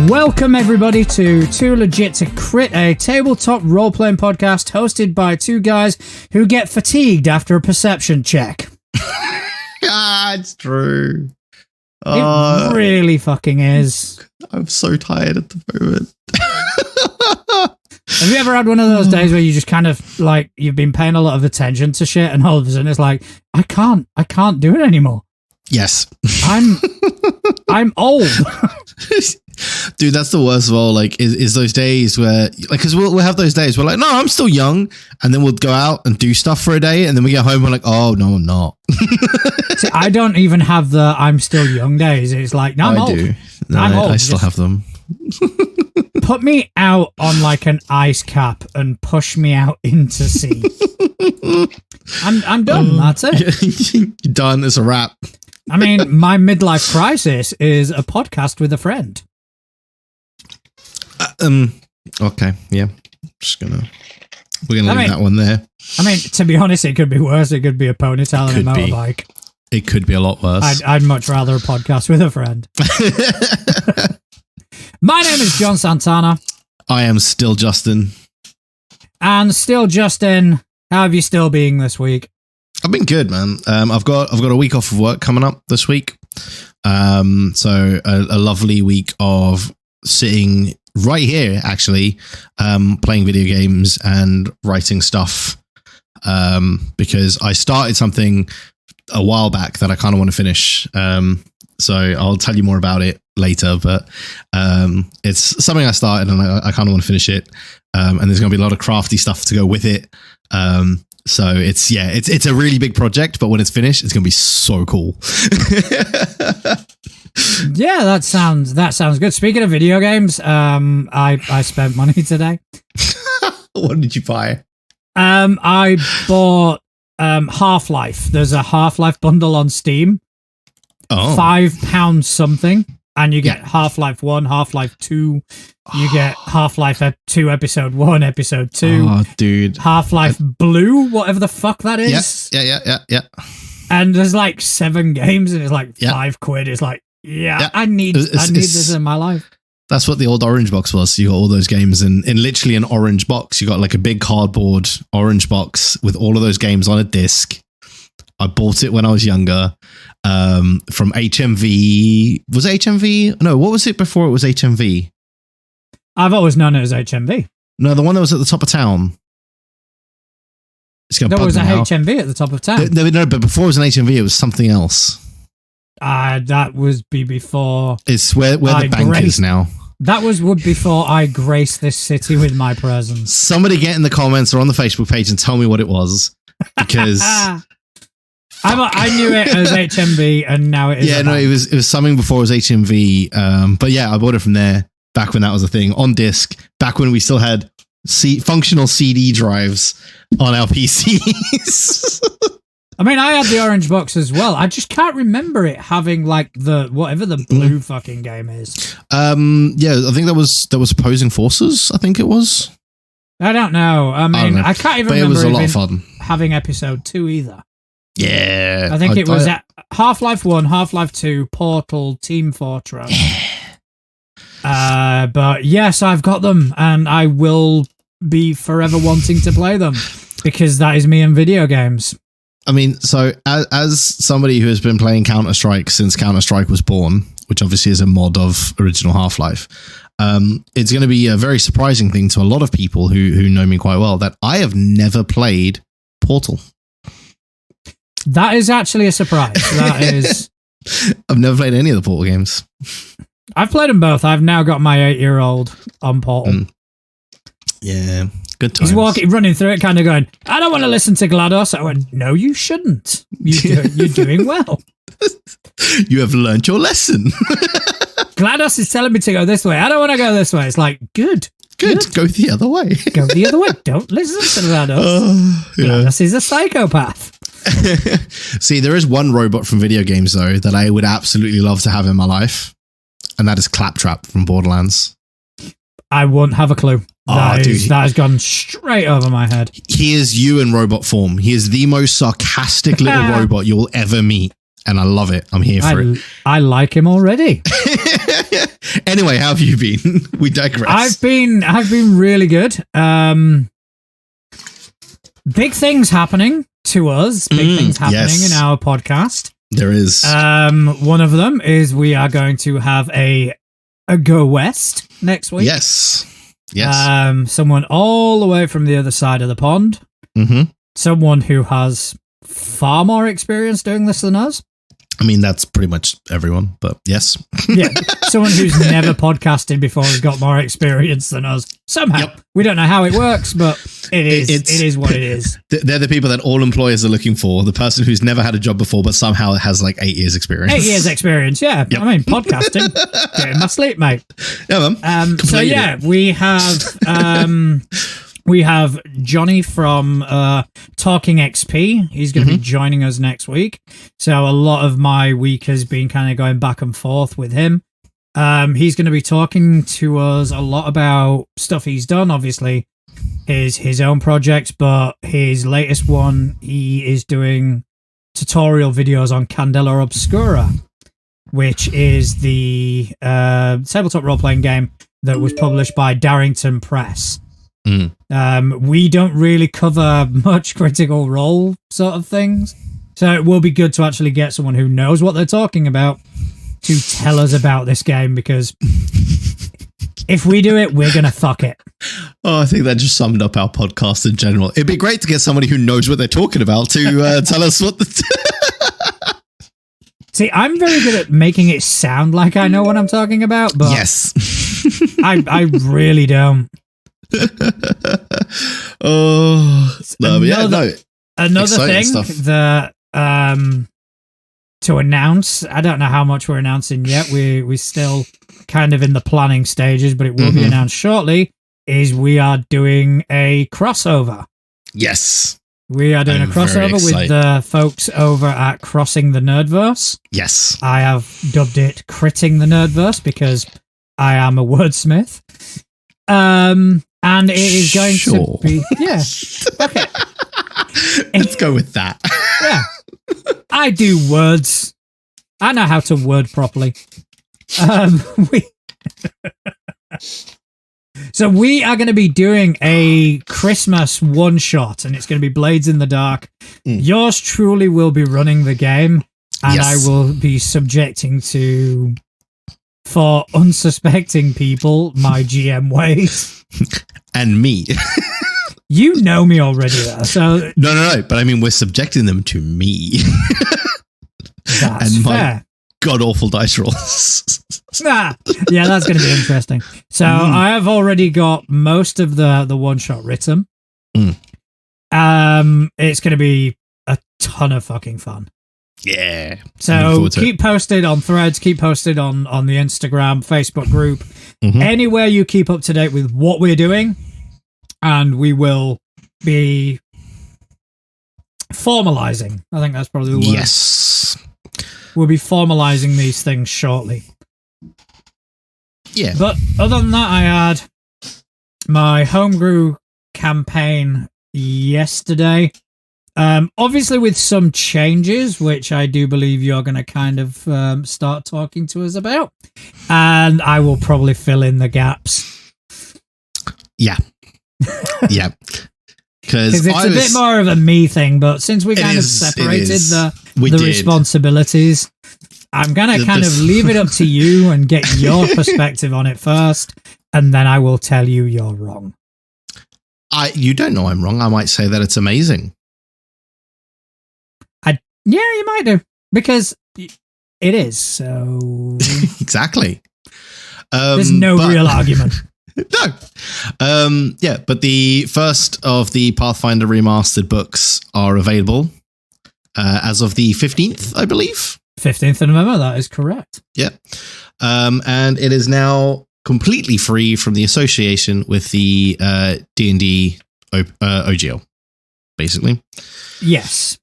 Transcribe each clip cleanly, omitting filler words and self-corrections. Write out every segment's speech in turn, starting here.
Welcome everybody to Too Legit to Crit, a tabletop role-playing podcast hosted by two guys who get fatigued after a perception check. It's true. It really fucking is. I'm so tired at the moment. Have you ever had one of those days where you just kind of like you've been paying a lot of attention to shit and all of a sudden it's like I can't do it anymore. Yes. I'm old. Dude, that's the worst of all. Like, is those days where, like, because we'll have those days where, like, no, I'm still young, and then we'll go out and do stuff for a day, and then we get home, and we're like, oh no, I'm not. See, I don't even have the I'm still young days. It's like, no, I'm old. Do. No, I'm old. I still have them. Put me out on like an ice cap and push me out into sea. I'm done. That's it. You're done. It's a wrap. I mean, my midlife crisis is a podcast with a friend. Okay, yeah. We're gonna leave that one there. I mean, to be honest, it could be worse. It could be a ponytail and a motorbike. It could be a lot worse. I'd much rather a podcast with a friend. My name is John Santana. I am still Justin. And still Justin, how have you still been this week? I've been good, man. I've got a week off of work coming up this week. So a lovely week of sitting right here, actually, playing video games and writing stuff. Because I started something a while back that I kind of want to finish. So I'll tell you more about it later, but it's something I started and I kind of want to finish it. And there's going to be a lot of crafty stuff to go with it. So it's a really big project, but when it's finished, it's going to be so cool. Yeah, that sounds good. Speaking of video games, I spent money today. What did you buy? I bought Half-Life. There's a Half-Life bundle on Steam. Oh. £5 something, and you get Half-Life 1, Half-Life 2. You get Half-Life 2 Episode 1, Episode 2. Oh, dude. Half-Life Blue, whatever the fuck that is. Yeah. And there's like 7 games, and it's like £5. It's like, I need this in my life. That's what the old orange box was. You got all those games in literally an orange box. You got like a big cardboard orange box with all of those games on a disc. I bought it when I was younger from HMV. Was it HMV? No, what was it before it was HMV? I've always known it as HMV. No, the one that was at the top of town. There was a HMV at the top of town. No, but before it was an HMV, it was something else. That was before. It's where the bank is now. That would before I graced this city with my presence. Somebody get in the comments or on the Facebook page and tell me what it was, because I knew it as HMV, and now it is. Yeah, no, it was something before it was HMV. But yeah, I bought it from there back when that was a thing on disc. Back when we still had functional CD drives on our PCs. I mean, I had the orange box as well. I just can't remember it having like the whatever the blue fucking game is. Yeah, I think that was Opposing Forces. I think it was. I don't know. I mean, I can't even remember. It was a lot of fun. Having Episode 2 either. Yeah, I think it was Half-Life 1, Half-Life 2, Portal, Team Fortress. But yes, I've got them, and I will be forever wanting to play them because that is me in video games. I mean, so as somebody who has been playing Counter-Strike since Counter-Strike was born, which obviously is a mod of original Half-Life, it's going to be a very surprising thing to a lot of people who know me quite well that I have never played Portal. That is actually a surprise. That is. I've never played any of the Portal games. I've played them both. I've now got my 8-year-old on Portal. Yeah, good times. He's running through it, kind of going, I don't want to listen to GLaDOS. I went, no, you shouldn't. You're doing well. You have learned your lesson. GLaDOS is telling me to go this way. I don't want to go this way. It's like, good. Go the other way. Go the other way. Don't listen to GLaDOS. GLaDOS is a psychopath. See, there is one robot from video games, though, that I would absolutely love to have in my life, and that is Claptrap from Borderlands. I wouldn't have a clue. That has gone straight over my head. He is you in robot form. He is the most sarcastic little robot you will ever meet, and I love it. I'm here for it. I like him already. Anyway, how have you been? We digress. I've been really good. Big things happening to us. Big things happening in our podcast. There is. One of them is we are going to have a Go West next week. Yes. Someone all the way from the other side of the pond. Mm-hmm. Someone who has far more experience doing this than us. I mean, that's pretty much everyone, but yes. Yeah, someone who's never podcasted before has got more experience than us. Somehow. Yep. We don't know how it works, but it is what it is. They're the people that all employers are looking for. The person who's never had a job before, but somehow has like 8 years experience. 8 years experience, yeah. Yep. I mean, podcasting, getting my sleep, mate. Yeah, man. So yeah, we have Johnny from Talking XP. He's going to be joining us next week. So a lot of my week has been kind of going back and forth with him. He's going to be talking to us a lot about stuff he's done, obviously his own projects, but his latest one, he is doing tutorial videos on Candela Obscura, which is the tabletop role-playing game that was published by Darrington Press. We don't really cover much Critical Role sort of things, so it will be good to actually get someone who knows what they're talking about to tell us about this game, because if we do it, we're gonna fuck it. Oh, I think that just summed up our podcast in general. It'd be great to get somebody who knows what they're talking about to tell us what See, I'm very good at making it sound like I know what I'm talking about, but yes, I really don't. Another thing stuff. that to announce, I don't know how much we're announcing yet, we're still kind of in the planning stages, but it will be announced shortly, is we are doing a crossover. Yes, we are doing a crossover with the folks over at Crossing the Nerdverse. Yes, I have dubbed it Critting the Nerdverse because I am a wordsmith. And it is going to be... Yeah. Okay. Let's go with that. Yeah. I do words. I know how to word properly. So we are going to be doing a Christmas one-shot, and it's going to be Blades in the Dark. Yours truly will be running the game, and I will be subjecting to... for unsuspecting people, my GM ways. And me. You know me already, though. So No. But I mean, we're subjecting them to me. That's and fair. My god-awful dice rolls. Yeah, that's going to be interesting. So I have already got most of the one-shot written. It's going to be a ton of fucking fun. Yeah. So keep posted on Threads, keep posted on the Instagram, Facebook group, anywhere you keep up to date with what we're doing, and we will be formalizing. I think that's probably the word. Yes. We'll be formalizing these things shortly. Yeah. But other than that, I had my homebrew campaign yesterday. Obviously with some changes, which I do believe you're going to kind of start talking to us about. And I will probably fill in the gaps. Yeah. Yeah. Because it's a bit more of a me thing, but since we kind of separated the responsibilities, I'm going to kind of leave it up to you and get your perspective on it first, and then I will tell you you're wrong. You don't know I'm wrong. I might say that it's amazing. Yeah, you might do, because it is, so... Exactly. There's no real argument. No. Yeah, but the first of the Pathfinder Remastered books are available as of the 15th, I believe. 15th of November, that is correct. Yeah. And it is now completely free from the association with the D&D OGL, basically. Yes.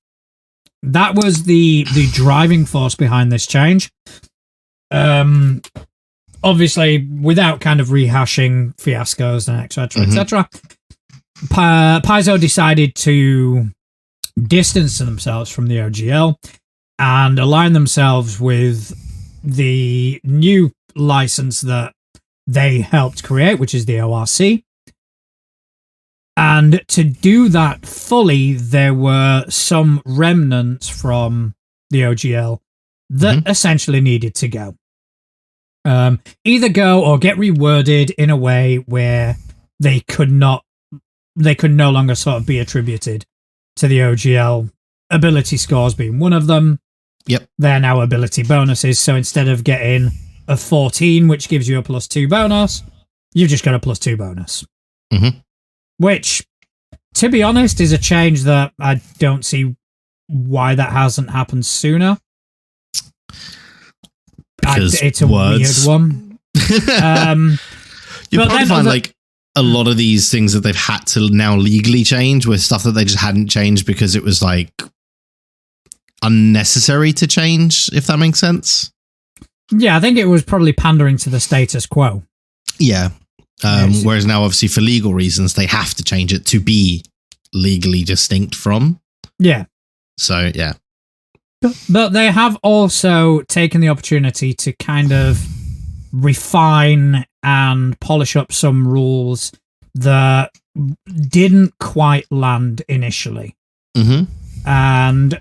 That was the driving force behind this change. Obviously, without kind of rehashing fiascos and etc., etc., Paizo decided to distance themselves from the OGL and align themselves with the new license that they helped create, which is the ORC. And to do that fully, there were some remnants from the OGL that essentially needed to go. Either go or get reworded in a way where they could no longer sort of be attributed to the OGL, ability scores being one of them. Yep. They're now ability bonuses. So instead of getting a 14, which gives you a +2 bonus, you've just got a +2 bonus. Which, to be honest, is a change that I don't see why that hasn't happened sooner. Because it's a weird one. You'll probably find like a lot of these things that they've had to now legally change with stuff that they just hadn't changed because it was like unnecessary to change, if that makes sense. Yeah, I think it was probably pandering to the status quo. Yeah. Whereas now, obviously, for legal reasons, they have to change it to be legally distinct from. Yeah. So, yeah. But they have also taken the opportunity to kind of refine and polish up some rules that didn't quite land initially. And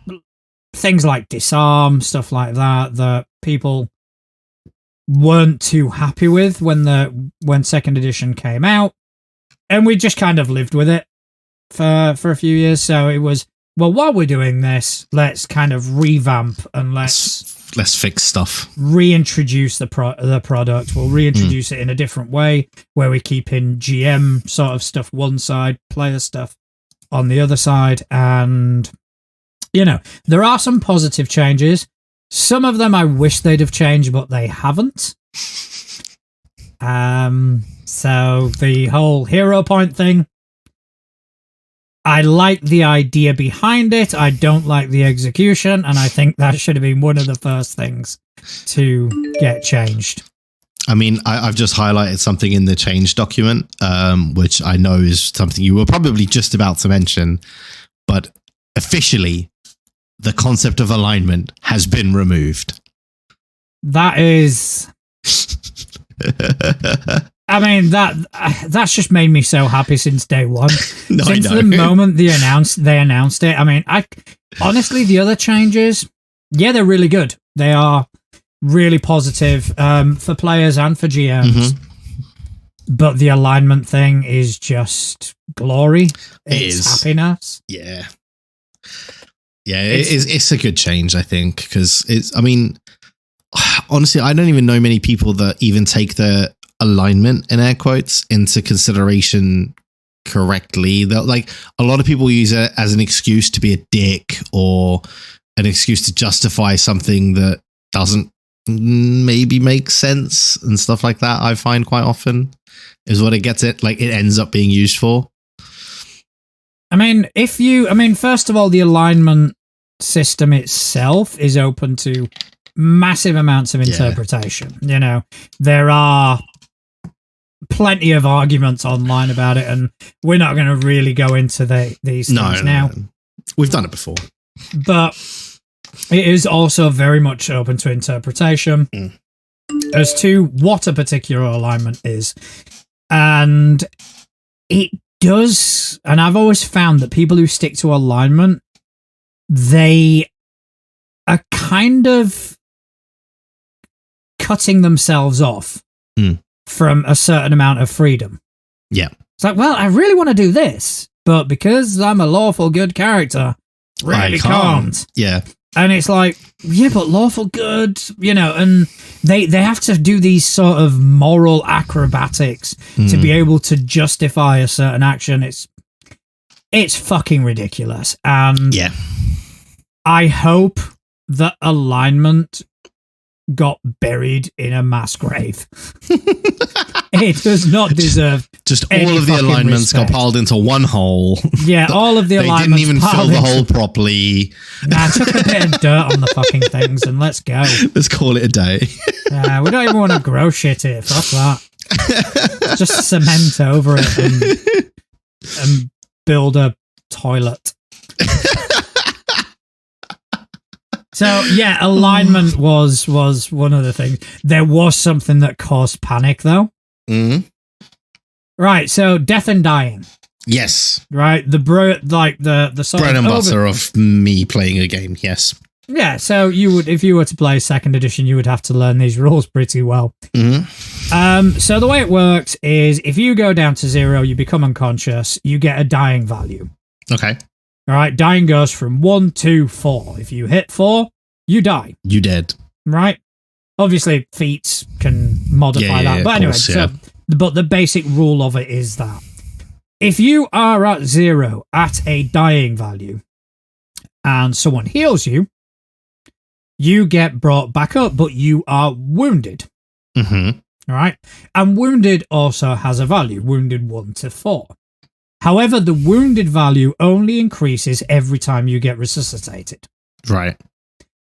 things like disarm, stuff like that people weren't too happy with when second edition came out, and we just kind of lived with it for a few years. So it was, well, while we're doing this, let's kind of revamp and let's fix stuff, reintroduce the product. We'll reintroduce it in a different way, where we keep in GM sort of stuff one side, player stuff on the other side. And there are some positive changes. Some of them I wish they'd have changed, but they haven't. So the whole hero point thing, I like the idea behind it. I don't like the execution, and I think that should have been one of the first things to get changed. I mean, I've just highlighted something in the change document, which I know is something you were probably just about to mention, but officially, the concept of alignment has been removed. That is... I mean, that's just made me so happy since day one. Since the moment they announced it. I mean, honestly, the other changes, yeah, they're really good. They are really positive for players and for GMs. But the alignment thing is just glory. It's happiness. Yeah. Yeah, it's a good change, I think, because it's, I mean, honestly, I don't even know many people that even take the alignment, in air quotes, into consideration correctly. That, like, a lot of people use it as an excuse to be a dick or an excuse to justify something that doesn't maybe make sense and stuff like that. I find quite often is what it ends up being used for. I mean, first of all, the alignment system itself is open to massive amounts of interpretation. There are plenty of arguments online about it, and we're not going to really go into these things now. No. We've done it before. But it is also very much open to interpretation as to what a particular alignment is. And it does, and I've always found that people who stick to alignment, they are kind of cutting themselves off from a certain amount of freedom. Yeah. It's like, well, I really want to do this, but because I'm a lawful good character, really can't. Yeah. And it's like, yeah, but lawful good, and they have to do these sort of moral acrobatics to be able to justify a certain action. It's fucking ridiculous. And yeah, I hope that alignment got buried in a mass grave. It does not deserve just all of the alignments got piled into one hole. Yeah, all of the alignments. They didn't even fill the hole properly. Nah, took a bit of dirt on the fucking things and let's go. Let's call it a day. We don't even want to grow shit here. Fuck that. Just cement over it and build a toilet. So yeah, alignment was one of the things. There was something that caused panic though. Mm-hmm. Right, so death and dying. Yes. Right, the sort bread of and butter of me playing a game. Yes. Yeah, so you would, if you were to play second edition, you would have to learn these rules pretty well. Mm-hmm. So the way it works is if you go down to 0, you become unconscious, you get a dying value. Okay. All right, dying goes from 1 to 4. If you hit 4, you die. You dead. Right? Obviously, feats can modify that. But anyway, but the basic rule of it is that if you are at 0 at a dying value and someone heals you, you get brought back up, but you are wounded. Mm-hmm. All right. And wounded also has a value, wounded 1 to 4. However, the wounded value only increases every time you get resuscitated. Right.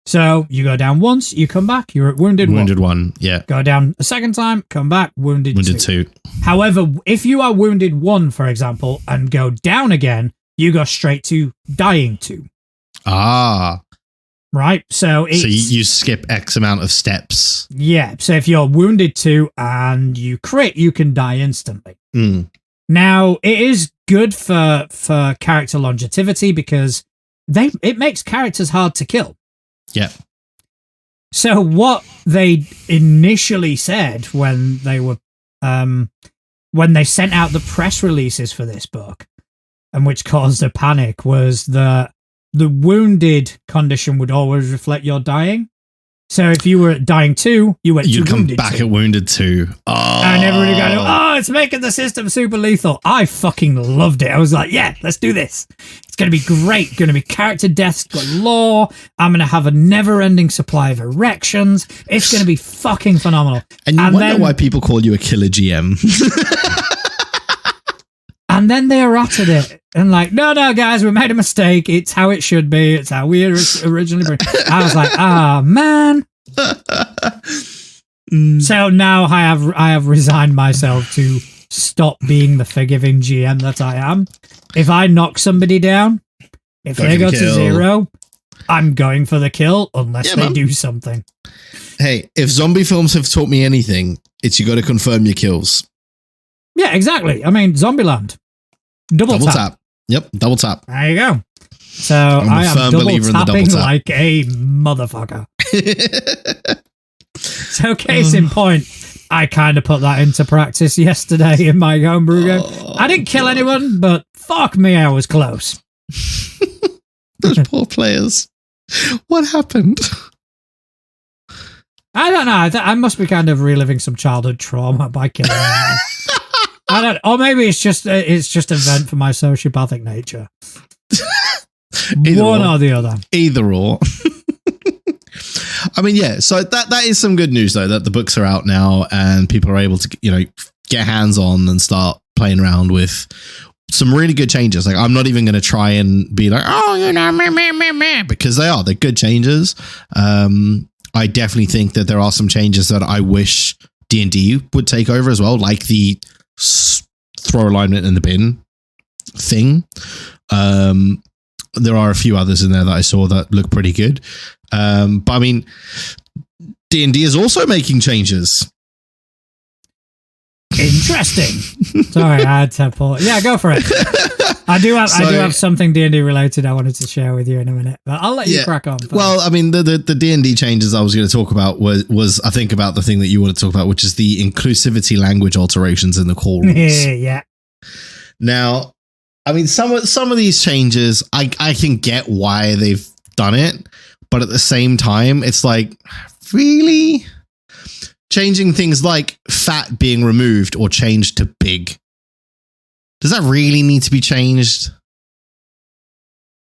So you go down once, you come back, you're at wounded 1. Wounded 1, yeah. Go down a second time, come back, wounded 2. 2. However, if you are wounded 1, for example, and go down again, you go straight to dying 2. Ah. Right, so you skip X amount of steps. Yeah, so if you're wounded 2 and you crit, you can die instantly. Mm. Now, it is good for character longevity because it makes characters hard to kill. Yeah. So what they initially said when they were when they sent out the press releases for this book, and which caused a panic, was that the wounded condition would always reflect your dying. So if you were at dying 2, you'd come wounded back 2. at wounded 2. Oh. And everybody going, oh, it's making the system super lethal. I fucking loved it. I was like, yeah, let's do this. It's going to be great. Going to be character deaths galore. I'm going to have a never-ending supply of erections. It's going to be fucking phenomenal. And you wonder why people call you a killer GM. And then they errated it. And like, no, guys, we made a mistake. It's how it should be. It's how we originally... I was like, man. So now I have resigned myself to stop being the forgiving GM that I am. If I knock somebody down, if they go to 0, I'm going for the kill unless they do something. Hey, if zombie films have taught me anything, it's you got to confirm your kills. Yeah, exactly. I mean, Zombieland. Double tap. Yep, double tap. There you go. So I am double tapping like a motherfucker. So case in point, I kind of put that into practice yesterday in my homebrew game. I didn't kill anyone, but fuck me, I was close. Those poor players. What happened? I don't know. I must be kind of reliving some childhood trauma by killing them. I don't, or maybe it's just a vent for my sociopathic nature. One or the other. Either or. I mean, yeah. So that is some good news though, that the books are out now and people are able to, get hands on and start playing around with some really good changes. Like, I'm not even going to try and be like, meh, because they're good changes. I definitely think that there are some changes that I wish D&D would take over as well, like the throw alignment in the bin thing. There are a few others in there that I saw that look pretty good. But I mean, D&D is also making changes. Interesting. Sorry, I had to pull. Yeah, go for it. I do have something D&D related I wanted to share with you in a minute, but I'll let you crack on. First. Well, I mean, the D&D changes I was going to talk about was I think about the thing that you want to talk about, which is the inclusivity language alterations in the core rules. Yeah. Now, I mean, some of these changes, I can get why they've done it, but at the same time, it's like, really? Changing things like fat being removed or changed to big. Does that really need to be changed?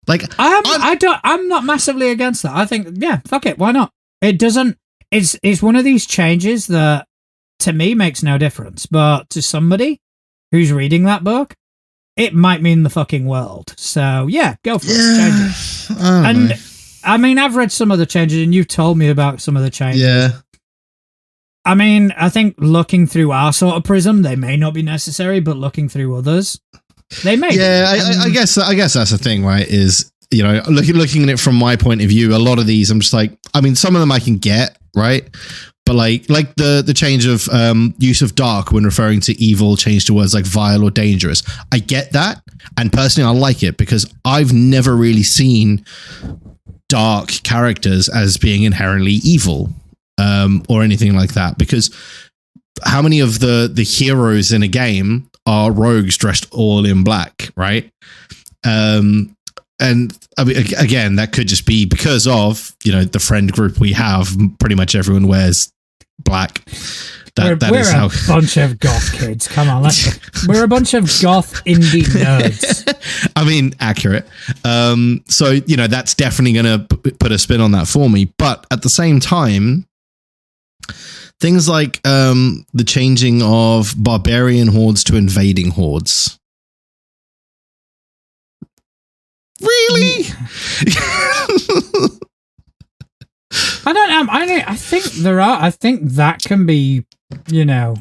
Like, I'm not massively against that. I think, yeah, fuck it, why not? It doesn't. It's one of these changes that to me makes no difference, but to somebody who's reading that book, it might mean the fucking world. So yeah, go for it. Change it. And I mean, I've read some of the changes, and you've told me about some of the changes. Yeah. I mean, I think looking through our sort of prism, they may not be necessary, but looking through others, they may. Yeah, I guess that's the thing, right? Is you know, looking at it from my point of view, a lot of these, I'm just like, I mean, some of them I can get, right? But like the change of use of dark when referring to evil, change to words like vile or dangerous. I get that. And personally, I like it because I've never really seen dark characters as being inherently evil or anything like that. Because how many of the heroes in a game are rogues dressed all in black, right? And I mean, again, that could just be because of, you know, the friend group we have. Pretty much everyone wears black. We're a bunch of goth kids. Come on, we're a bunch of goth indie nerds. I mean, accurate. So, you know, that's definitely going to put a spin on that for me. But at the same time, things like the changing of barbarian hordes to invading hordes. Really? I don't know. I think there are. I think that can be, you know,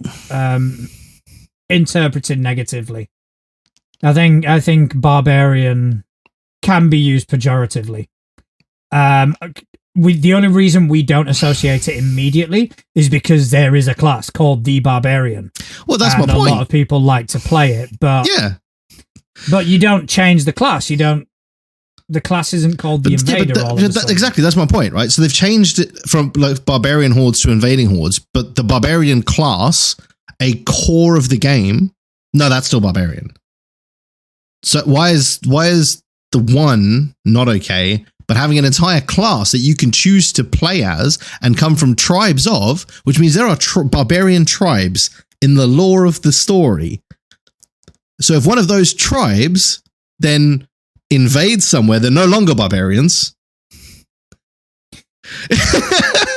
interpreted negatively. I think barbarian can be used pejoratively. The only reason we don't associate it immediately is because there is a class called the barbarian. Well, that's my point. A lot of people like to play it, but but you don't change the class. You don't. The class isn't called the invader. Exactly, that's my point, right? So they've changed it from like barbarian hordes to invading hordes, but the barbarian class, a core of the game, no, that's still barbarian. So why is the one not okay, but having an entire class that you can choose to play as and come from tribes of, which means there are barbarian tribes in the lore of the story. So if one of those tribes then invade somewhere, they're no longer barbarians.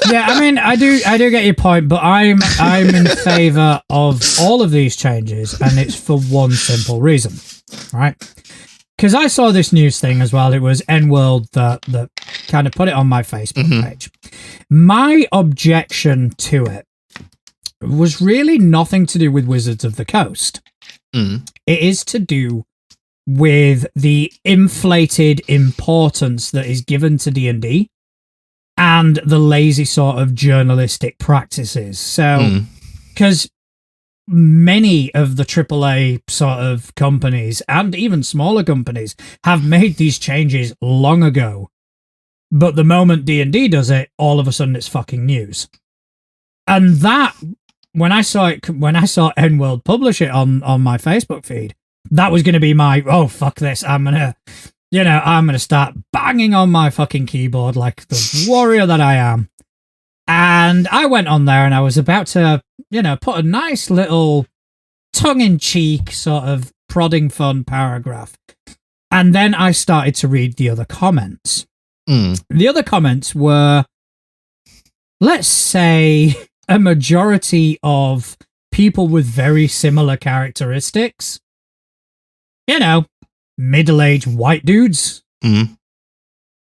Yeah, I mean, I do get your point, but I'm in favor of all of these changes, and it's for one simple reason, right? Because I saw this news thing as well. It was N-World that kind of put it on my Facebook page. My objection to it was really nothing to do with Wizards of the Coast. It is to do with the inflated importance that is given to D&D and the lazy sort of journalistic practices. So, because many of the AAA sort of companies and even smaller companies have made these changes long ago, but the moment D&D does it, all of a sudden it's fucking news. And that, when I saw N-World publish it on my Facebook feed, that was going to be my, oh, fuck this. I'm going to start banging on my fucking keyboard like the warrior that I am. And I went on there and I was about to, put a nice little tongue-in-cheek sort of prodding fun paragraph. And then I started to read the other comments. The other comments were, let's say, a majority of people with very similar characteristics. Middle-aged white dudes.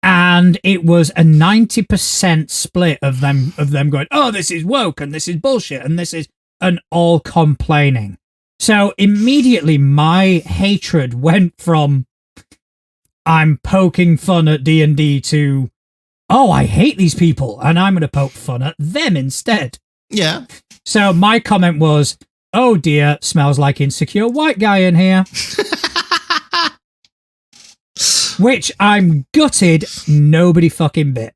And it was a 90% split of them going, oh, this is woke and this is bullshit and this is an all complaining. So immediately my hatred went from I'm poking fun at D&D to, oh, I hate these people and I'm going to poke fun at them instead. Yeah. So my comment was, oh dear, smells like insecure white guy in here. Which I'm gutted nobody fucking bit.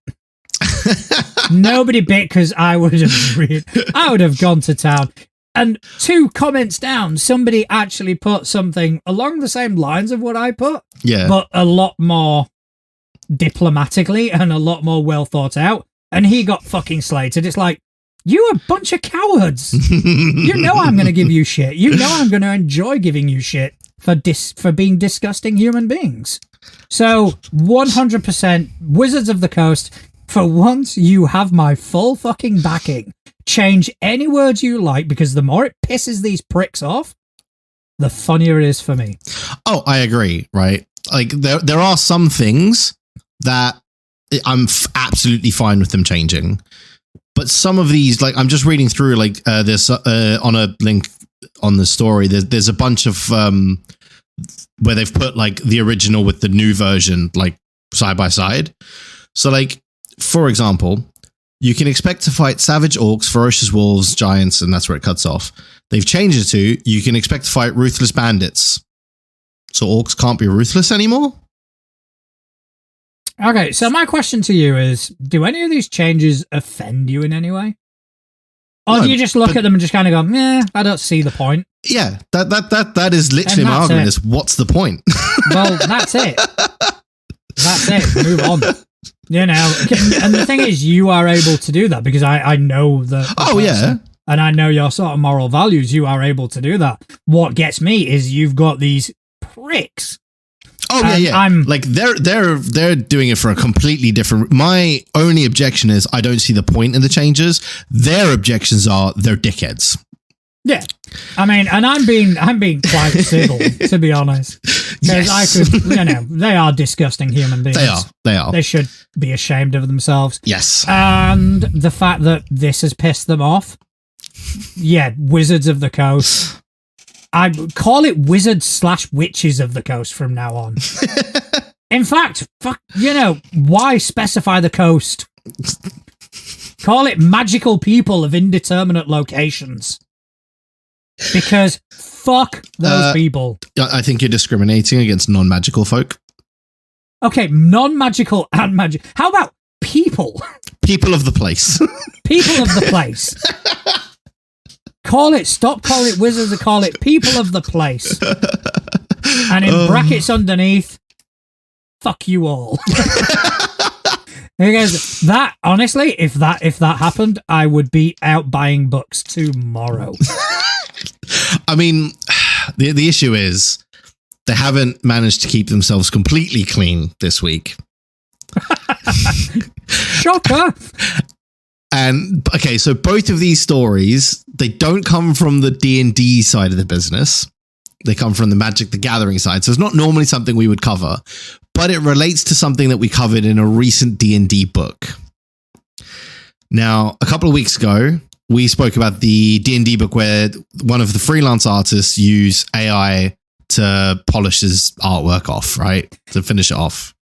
Nobody bit, because I would have gone to town. And 2 comments down, somebody actually put something along the same lines of what I put, but a lot more diplomatically and a lot more well thought out. And he got fucking slated. It's like, you a bunch of cowards. You know I'm going to give you shit. You know I'm going to enjoy giving you shit for being disgusting human beings. So 100% Wizards of the Coast, for once you have my full fucking backing. Change any words you like, because the more it pisses these pricks off, the funnier it is for me. Oh, I agree, right? Like there are some things that I'm absolutely fine with them changing. But some of these, like I'm just reading through, like there's on a link on the story, there's a bunch of where they've put like the original with the new version, like side by side. So, like, for example, you can expect to fight savage orcs, ferocious wolves, giants, and that's where it cuts off. They've changed it to, you can expect to fight ruthless bandits. So orcs can't be ruthless anymore? Okay, so my question to you is, do any of these changes offend you in any way? Or do you just look at them and just kind of go, I don't see the point? Yeah, that is literally my argument, is what's the point? Well, that's it. That's it. Move on. You know, and the thing is, you are able to do that because I know that. Oh, yeah. And I know your sort of moral values. You are able to do that. What gets me is you've got these pricks. Oh, yeah. I'm like, they're doing it for a completely different. My only objection is I don't see the point in the changes. Their objections are they're dickheads. Yeah, I mean, and I'm being quite civil, to be honest, because I could, they are disgusting human beings. They are. They should be ashamed of themselves. Yes, and the fact that this has pissed them off. Yeah, Wizards of the Coast. I call it Wizards/Witches of the Coast from now on. In fact, why specify the coast? Call it magical people of indeterminate locations. Because fuck those people. I think you're discriminating against non-magical folk. Okay, non-magical and magic. How about people? People of the place. People of the place. Stop calling it wizards, call it people of the place. And in brackets underneath, fuck you all. Because that, honestly, if that happened, I would be out buying books tomorrow. I mean, the issue is they haven't managed to keep themselves completely clean this week. Shocker. And okay, so both of these stories, they don't come from the D&D side of the business. They come from the Magic the Gathering side. So it's not normally something we would cover, but it relates to something that we covered in a recent D&D book. Now, a couple of weeks ago, we spoke about the D&D book where one of the freelance artists used AI to polish his artwork off, right? To finish it off.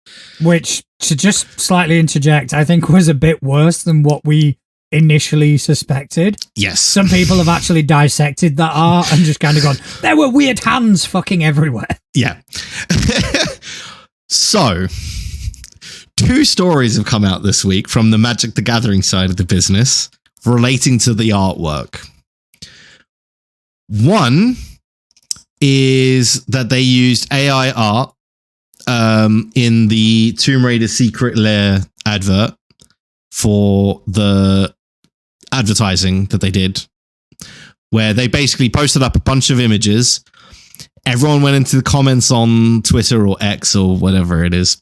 Which, to just slightly interject, I think was a bit worse than what we initially suspected. Yes. Some people have actually dissected that art and just kind of gone, there were weird hands fucking everywhere. Yeah. So, 2 stories have come out this week from the Magic the Gathering side of the business relating to the artwork. One is that they used AI art in the Tomb Raider Secret Lair advert for the advertising that they did, where they basically posted up a bunch of images. Everyone went into the comments on Twitter or X or whatever it is,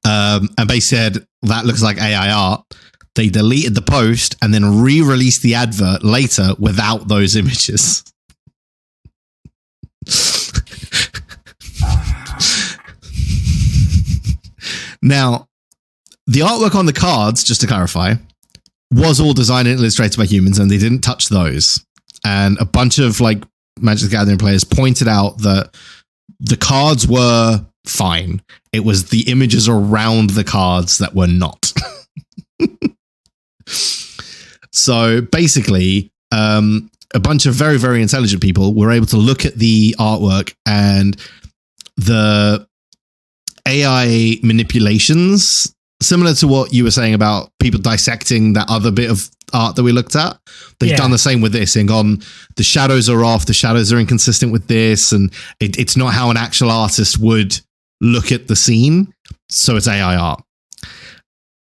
and they said, that looks like AI art. They deleted the post and then re-released the advert later without those images. Now, the artwork on the cards, just to clarify, was all designed and illustrated by humans, and they didn't touch those. And a bunch of like Magic the Gathering players pointed out that the cards were fine. It was the images around the cards that were not. So basically, a bunch of very, very intelligent people were able to look at the artwork, and the AI manipulations, similar to what you were saying about people dissecting that other bit of art that we looked at. They've done the same with this and gone, the shadows are off, the shadows are inconsistent with this, and it's not how an actual artist would look at the scene. So it's AI art.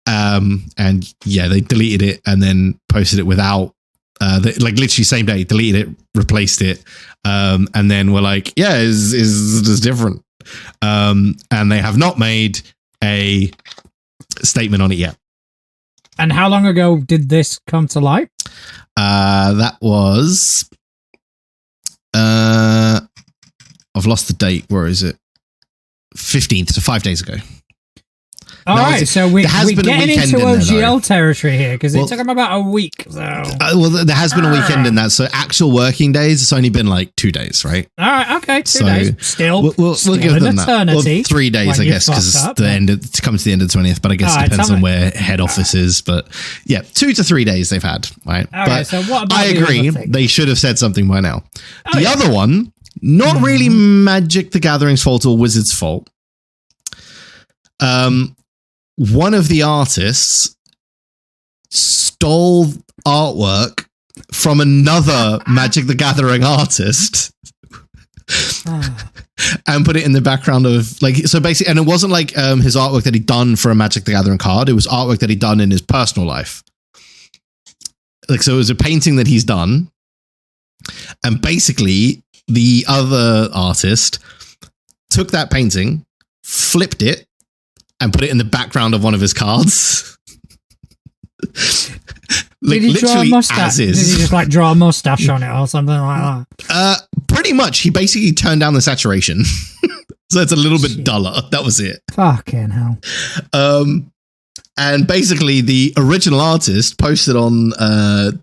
And yeah, they deleted it and then posted it without, like literally same day, deleted it, replaced it. And then we're like, yeah, is different. And they have not made a statement on it yet. And how long ago did this come to light? That was, I've lost the date. Where is it? 15th, so 5 days ago. All right, so we're getting into OGL territory here because it took them about a week. So. There has been a weekend in that. So actual working days, it's only been like 2 days, right? All right, okay, 2 days. Still, we'll give them that. Well, 3 days, I guess, because it comes to the end of the 20th. But I guess it depends on where head office is. But yeah, 2 to 3 days they've had, right? Okay, so what about I agree. They should have said something by now. The other one, not really Magic the Gathering's fault or Wizards' fault. One of the artists stole artwork from another Magic the Gathering artist and put it in the background of so basically, and it wasn't like his artwork that he'd done for a Magic the Gathering card. It was artwork that he'd done in his personal life. So it was a painting that he's done, and basically the other artist took that painting, flipped it, and put it in the background of one of his cards. Did he draw a mustache? Did he just draw a mustache on it or something like that? Pretty much. He basically turned down the saturation. So it's a little bit duller. That was it. Fucking hell. And basically the original artist posted on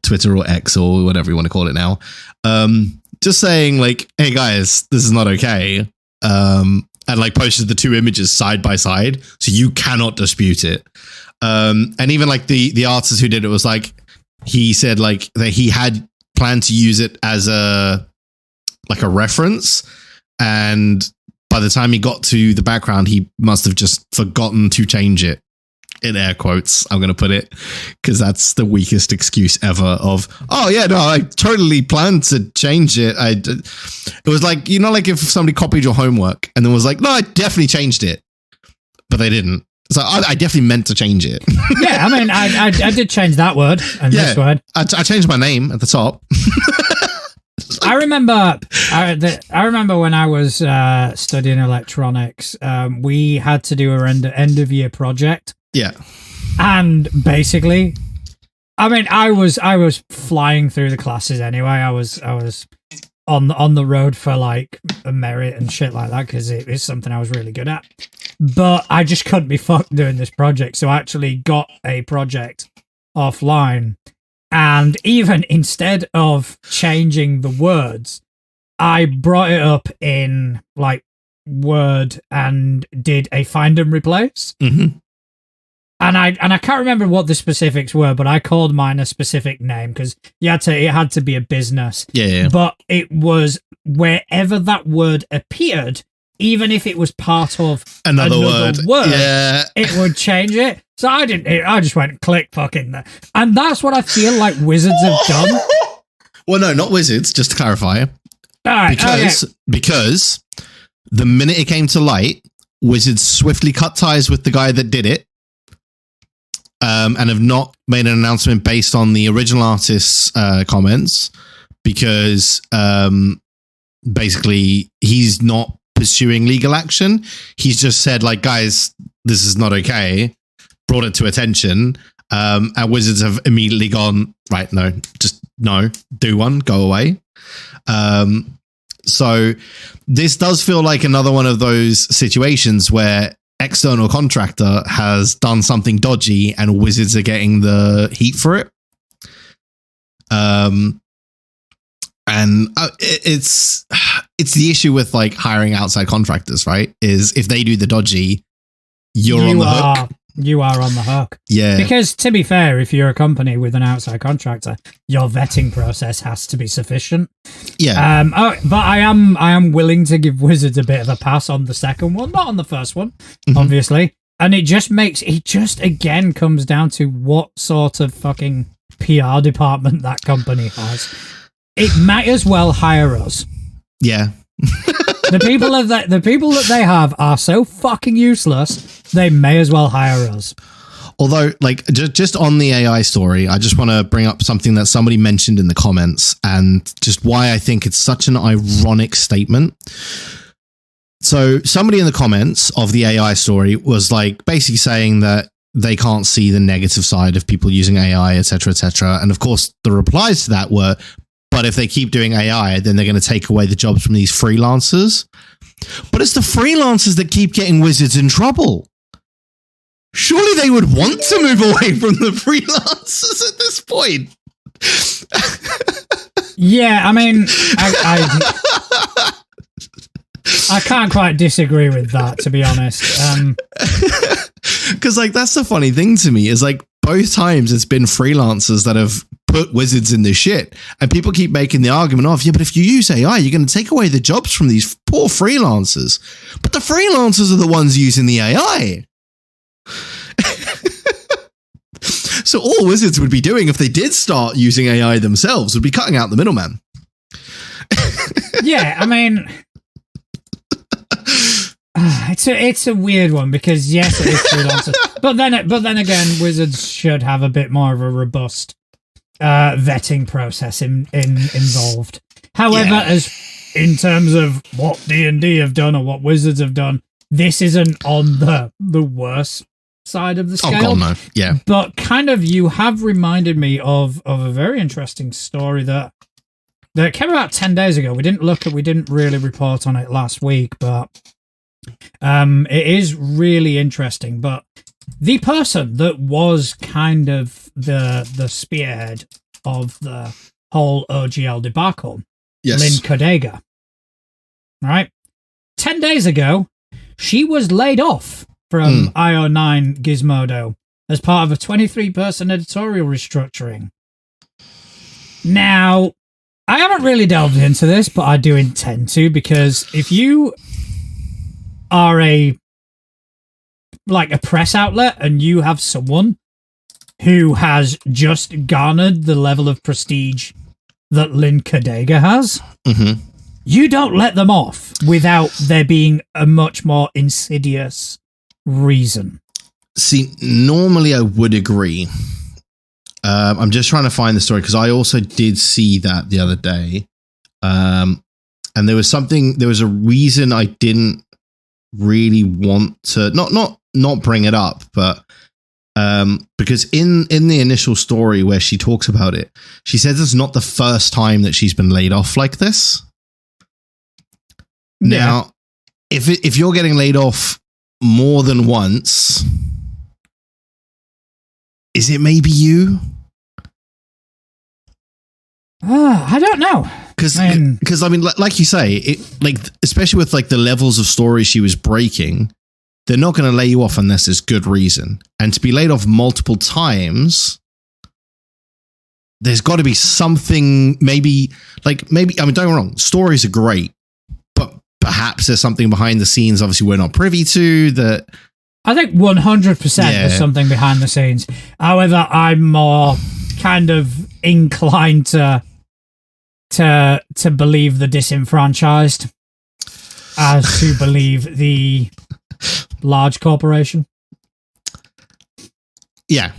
Twitter or X or whatever you want to call it now, just saying hey guys, this is not okay. And posted the 2 images side by side, so you cannot dispute it. And even the artist who did it was he said that he had planned to use it as a reference, and by the time he got to the background, he must have just forgotten to change it. In air quotes, I'm going to put it, because that's the weakest excuse ever of, oh yeah, no, I totally planned to change it. It was if somebody copied your homework and then was no, I definitely changed it, but they didn't. So I definitely meant to change it. Yeah, I mean, I did change that word and this word. I changed my name at the top. I remember when I was studying electronics, we had to do a end of year project. Yeah. And basically, I mean, I was flying through the classes anyway. I was on the road for a merit and shit like that, because it is something I was really good at. But I just couldn't be fucked doing this project, so I actually got a project offline. And even instead of changing the words, I brought it up in Word and did a find and replace. Mm-hmm. And I can't remember what the specifics were, but I called mine a specific name because it had to be a business. Yeah. But it was wherever that word appeared, even if it was part of another word, it would change it. So I just went click fucking there. And that's what I feel like Wizards have done. Well, no, not Wizards, just to clarify. All right, because the minute it came to light, Wizards swiftly cut ties with the guy that did it. And have not made an announcement based on the original artist's comments, because basically he's not pursuing legal action. He's just said guys, this is not okay, brought it to attention, and Wizards have immediately gone, right, no, do one, go away. So this does feel like another one of those situations where external contractor has done something dodgy and Wizards are getting the heat for it. And it's the issue with hiring outside contractors, right? Is if they do the dodgy, you're on the hook. You are on the hook. Yeah. Because to be fair, if you're a company with an outside contractor, your vetting process has to be sufficient. Yeah. But I am willing to give Wizards a bit of a pass on the second one, not on the first one, obviously. And it just again comes down to what sort of fucking PR department that company has. It might as well hire us. Yeah. The people that they have are so fucking useless, they may as well hire us. Although, just on the AI story, I just want to bring up something that somebody mentioned in the comments and just why I think it's such an ironic statement. So somebody in the comments of the AI story was basically saying that they can't see the negative side of people using AI, etc., etc. And of course, the replies to that were, but if they keep doing AI, then they're going to take away the jobs from these freelancers. But it's the freelancers that keep getting Wizards in trouble. surely they would want to move away from the freelancers at this point. Yeah, I mean, I can't quite disagree with that, to be honest. Because like that's the funny thing to me is like both times it's been freelancers that have put wizards in this shit, and people keep making the argument of, yeah, but if you use AI, you're going to take away the jobs from these poor freelancers. But the freelancers are the ones using the AI. So all wizards would be doing if they did start using AI themselves would be cutting out the middleman. Yeah, I mean, it's a weird one because yes, it is freelancers, but then again, wizards should have a bit more of a robust vetting process involved. However, as in terms of what D&D have done or what wizards have done, this isn't on the worst side of the scale. Oh god, no. Yeah. But kind of, you have reminded me of a very interesting story that came about 10 days ago. We didn't really report on it last week, but it is really interesting. But the person that was kind of the spearhead of the whole OGL debacle, Yes. Lynn Kodega, right? 10 days ago, she was laid off from IO9 Gizmodo as part of a 23-person editorial restructuring. Now, I haven't really delved into this, but I do intend to, because if you are a press outlet and you have someone who has just garnered the level of prestige that Lynn Kodega has, you don't let them off without there being a much more insidious reason. See, normally I would agree. I'm just trying to find the story because I also did see that the other day. And there was a reason I didn't really want to not bring it up, but because in the initial story where she talks about it, she says it's not the first time that she's been laid off like this. Yeah. Now, if you're getting laid off more than once, is it maybe you? I don't know. Because I mean, like you say, it like especially with like the levels of story she was breaking, they're not going to lay you off unless there's good reason. And to be laid off multiple times, there's got to be something. Maybe I mean, don't get me wrong, stories are great, but perhaps there's something behind the scenes. Obviously, we're not privy to that. I think 100% there's something behind the scenes. However, I'm more kind of inclined to believe the disenfranchised as to believe the large corporation. Yeah.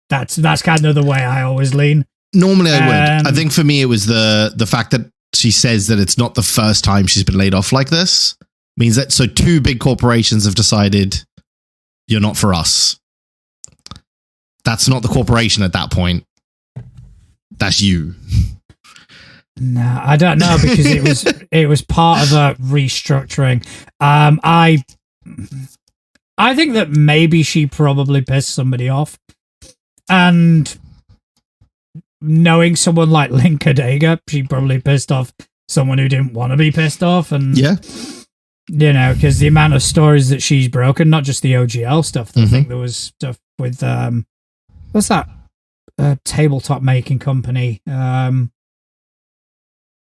That's kind of the way I always lean. Normally I would. I think for me it was the fact that she says that it's not the first time she's been laid off like this. Means that so two big corporations have decided you're not for us. That's not the corporation at that point. That's you. No, I don't know, because it was part of a restructuring. I think that maybe she probably pissed somebody off, and knowing someone like Lynn Kodega, she probably pissed off someone who didn't want to be pissed off, and you know, because the amount of stories that she's broken, not just the OGL stuff. I think there was stuff with what's that tabletop making company?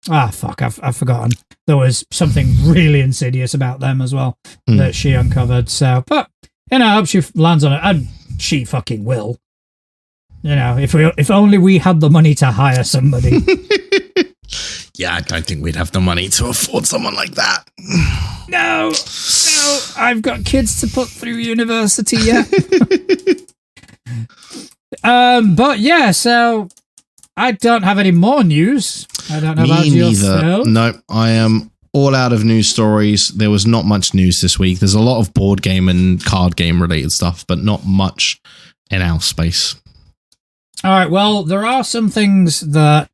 Fuck, I've forgotten. There was something really insidious about them as well that she uncovered. So, but you know, I hope she lands on it, and she fucking will. You know, if only we had the money to hire somebody. Yeah, I don't think we'd have the money to afford someone like that. No, I've got kids to put through university yet. But yeah, so I don't have any more news. I don't know about yourself. No, I am all out of news stories. There was not much news this week. There's a lot of board game and card game related stuff, but not much in our space. All right, well, there are some things that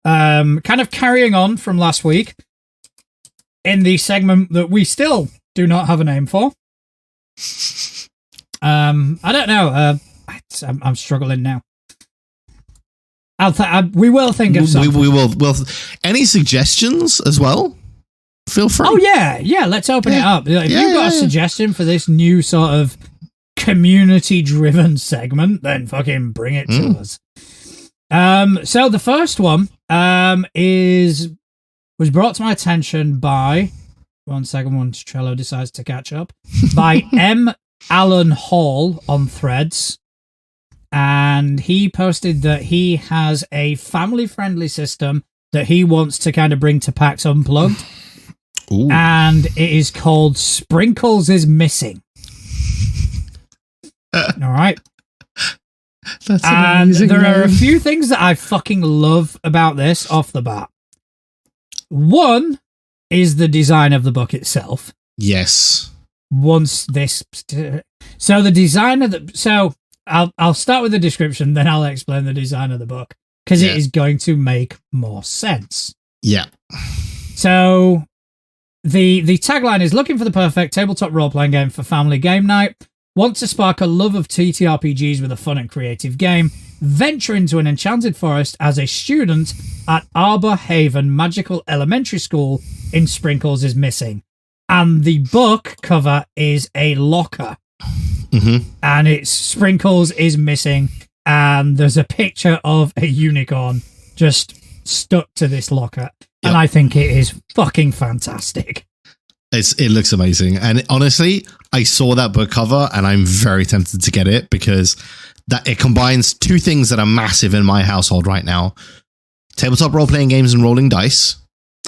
kind of carrying on from last week in the segment that we still do not have a name for. I don't know. I'm struggling now. We will think of something. We will. Any suggestions as well? Feel free. Oh yeah. Let's open it up. If you've got a suggestion for this new sort of community-driven segment, then fucking bring it to us. So the first one was brought to my attention by 1 second. Once Trello decides to catch up, by M. Alan Hall on Threads. And he posted that he has a family-friendly system that he wants to kind of bring to PAX Unplugged. Ooh. And it is called Sprinkles is Missing. All right. That's and amazing. There are a few things that I fucking love about this off the bat. One is the design of the book itself. Yes. So the design of the... So I'll start with the description, then I'll explain the design of the book, because it is going to make more sense. Yeah. So the tagline is looking for the perfect tabletop role-playing game for family game night. Want to spark a love of TTRPGs with a fun and creative game? Venture into an enchanted forest as a student at Arbor Haven Magical Elementary School in Sprinkles is Missing. And the book cover is a locker. Mm-hmm. And it's Sprinkles is Missing, and there's a picture of a unicorn just stuck to this locker. Yep. And I think it is fucking fantastic. It looks amazing. And honestly, I saw that book cover and I'm very tempted to get it because that it combines two things that are massive in my household right now. Tabletop role-playing games and rolling dice,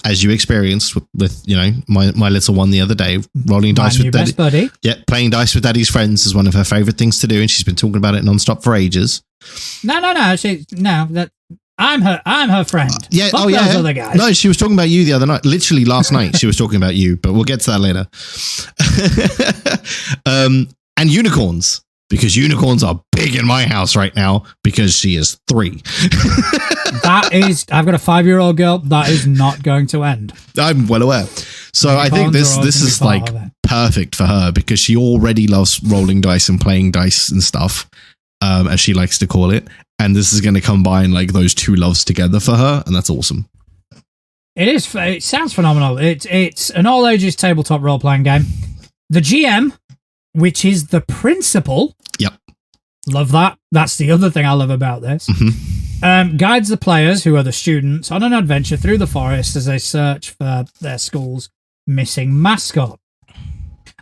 as you experienced with my little one the other day, rolling dice with Daddy. Buddy. Yeah, playing dice with Daddy's friends is one of her favorite things to do, and she's been talking about it nonstop for ages. No. I'm her friend. Yeah. Fuck those other guys. No, she was talking about you the other night. Literally last night, she was talking about you, but we'll get to that later. And unicorns, because unicorns are big in my house right now because she is 3. I've got a 5-year-old girl. That is not going to end. I'm well aware. So I think this is like perfect for her because she already loves rolling dice and playing dice and stuff, as she likes to call it. And this is going to combine like those two loves together for her, and that's awesome. It is. It sounds phenomenal. It's an all ages tabletop role playing game. The GM, which is the principal. Yep. Love that. That's the other thing I love about this. Mm-hmm. Guides the players, who are the students, on an adventure through the forest as they search for their school's missing mascot.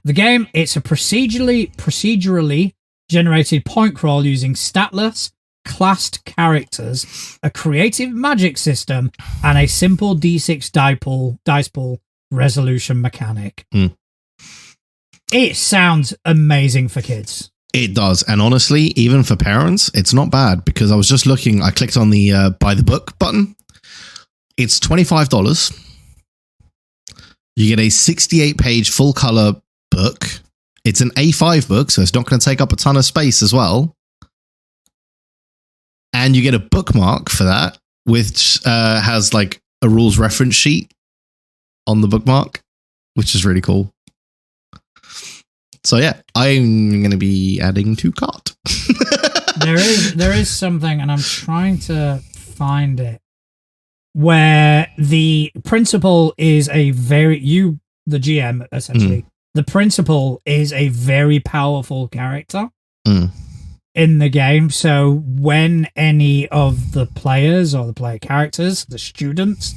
The game, it's a procedurally generated point crawl using statless, classed characters, a creative magic system, and a simple D6 dice pool resolution mechanic. It sounds amazing for kids. It does. And honestly, even for parents, it's not bad because I was just looking, I clicked on the buy the book button. It's $25. You get a 68-page full color book. It's an A5 book, so it's not going to take up a ton of space as well. And you get a bookmark for that, which has like a rules reference sheet on the bookmark, which is really cool. So yeah, I'm going to be adding to cart. There is something, and I'm trying to find it, where the principal is the GM, essentially. The principal is a very powerful character in the game. So when any of the players or the player characters, the students,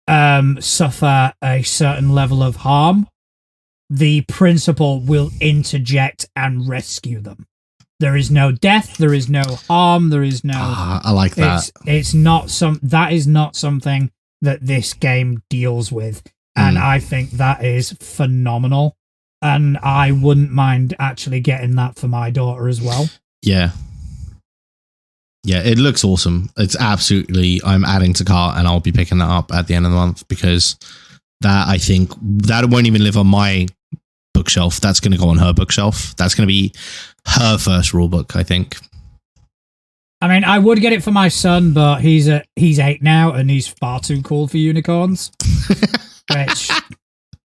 suffer a certain level of harm, the principal will interject and rescue them. There is no death, there is no harm, there is no... I like that. That is not something that this game deals with. And I think that is phenomenal. And I wouldn't mind actually getting that for my daughter as well. Yeah. Yeah, it looks awesome. It's absolutely... I'm adding to cart and I'll be picking that up at the end of the month because that, I think, that won't even live on my bookshelf. That's going to go on her bookshelf. That's going to be her first rule book, I think. I mean, I would get it for my son, but he's 8 now and he's far too cool for unicorns. Which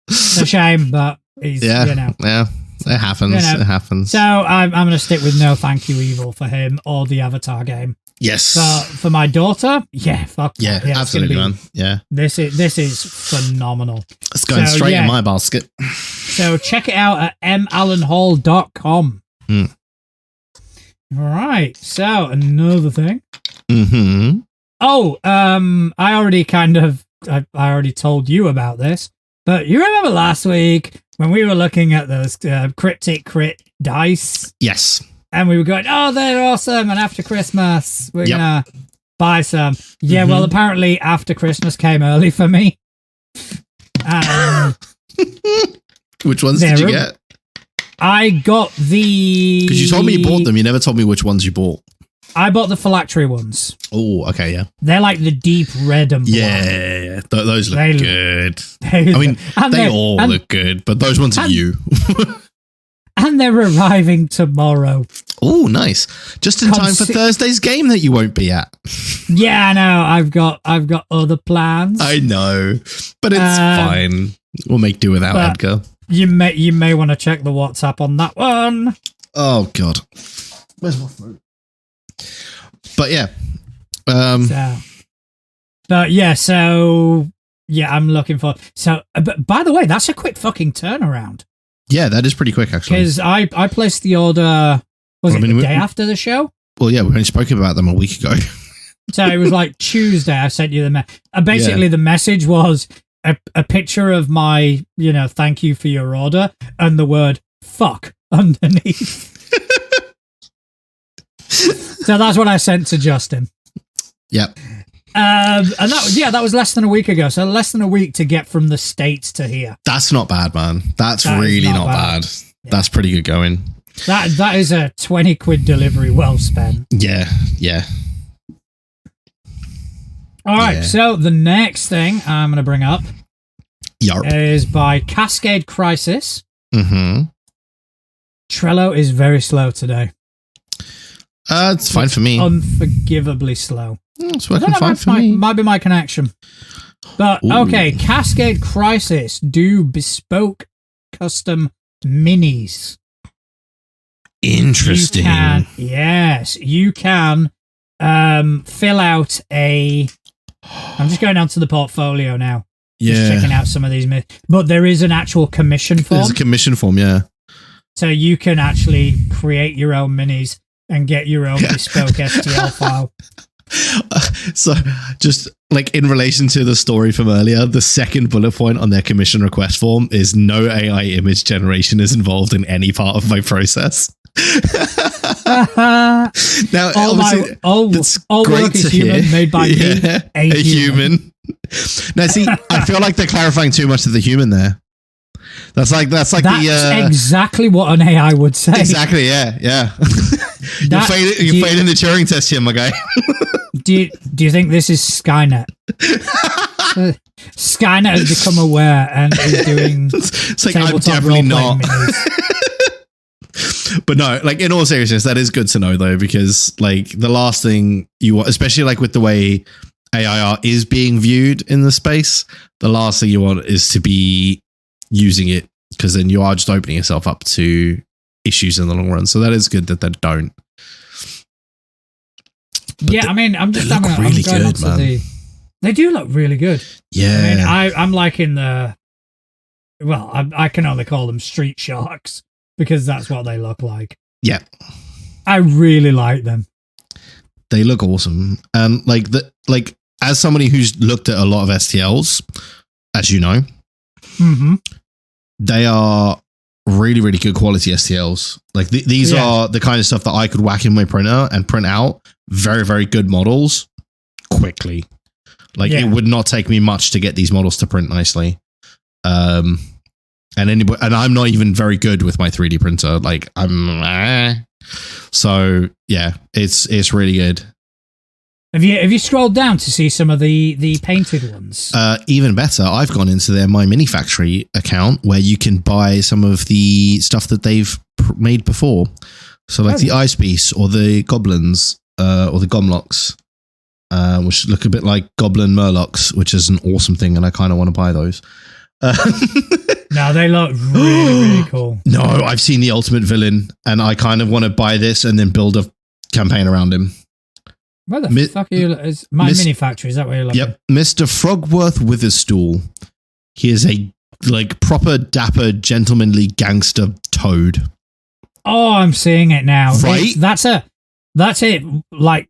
is a shame, but he's, Yeah. It happens. You know, it happens. So I'm going to stick with no thank you evil for him or the Avatar game. Yes. For my daughter, fuck yeah, absolutely, man. Yeah. This is phenomenal. It's going straight in my basket. So check it out at mallenhall.com. Mm. All right. So another thing. Mm-hmm. Oh, I already told you about this, but you remember last week when we were looking at those cryptic crit dice? Yes. And we were going, oh, they're awesome. And after Christmas, we're going to buy some. Yeah, well, apparently after Christmas came early for me. Which ones did you get? I got the... Because you told me you bought them. You never told me which ones you bought. I bought the phylactery ones. Oh, okay, yeah. They're like the deep red and black. Yeah, those look good. They all look good, but those ones are you. And they're arriving tomorrow. Oh, nice. Just in time for Thursday's game that you won't be at. Yeah, I know. I've got other plans. I know, but it's fine. We'll make do without Edgar. You may want to check the WhatsApp on that one. Oh, God. Where's my phone? But yeah. I'm looking for... So, but by the way, that's a quick fucking turnaround. Yeah, that is pretty quick, actually. Because I placed the order, the day after the show? Well, yeah, we only spoke about them a week ago. So it was like Tuesday I sent you the message. Basically, the message was a picture of my, thank you for your order, and the word fuck underneath. So that's what I sent to Justin. Yep. And that was less than a week ago. So less than a week to get from the States to here. That's not bad, man. That's really not bad. Yeah. That's pretty good going. That is a 20 quid delivery well spent. Yeah. All right. So the next thing I'm going to bring up is by Cascade Crisis. Mm-hmm. Trello is very slow today. It's fine for me. Unforgivably slow. It's working fine for me. Might be my connection. But, okay, Cascade Crisis do bespoke custom minis. Interesting. You can fill out a... I'm just going down to the portfolio now. Yeah. Just checking out some of these minis. But there is an actual commission form. There's a commission form, yeah. So you can actually create your own minis and get your own bespoke STL file. So just like in relation to the story from earlier, the second bullet point on their commission request form is no AI image generation is involved in any part of my process. Now, all work is human, made by me, a human. Now, see, I feel like they're clarifying too much of the human there. That's exactly what an AI would say. Exactly, yeah. You're failing the Turing test here, my guy. Do you think this is Skynet? Skynet has become aware and is doing. It's like I'm definitely not. But no, like in all seriousness, that is good to know though, because like the last thing you want, especially like with the way AIR is being viewed in the space, the last thing you want is to be using it, because then you are just opening yourself up to issues in the long run. So that is good that they don't. But I mean, I'm just having really good, man. They do look really good. Yeah, I mean, I'm liking the. Well, I can only call them street sharks because that's what they look like. Yeah, I really like them. They look awesome, and like as somebody who's looked at a lot of STLs, as you know, they are really, really good quality STLs. Like these are the kind of stuff that I could whack in my printer and print out very, very good models quickly. Like it would not take me much to get these models to print nicely. And I'm not even very good with my 3D printer. Like so yeah, it's really good. Have you scrolled down to see some of the painted ones? Even better, I've gone into their My Mini Factory account where you can buy some of the stuff that they've made before. So like the Ice Beasts or the Goblins or the Gomlocks, which look a bit like Goblin Murlocs, which is an awesome thing, and I kind of want to buy those. No, they look really, really cool. No, I've seen the ultimate villain, and I kind of want to buy this and then build a campaign around him. Where the fuck are you? Is my mini factory? Is that where you're looking? Yep, Mr. Frogworth Witherstool. He is a proper dapper, gentlemanly gangster toad. Oh, I'm seeing it now. Right? That's it. Like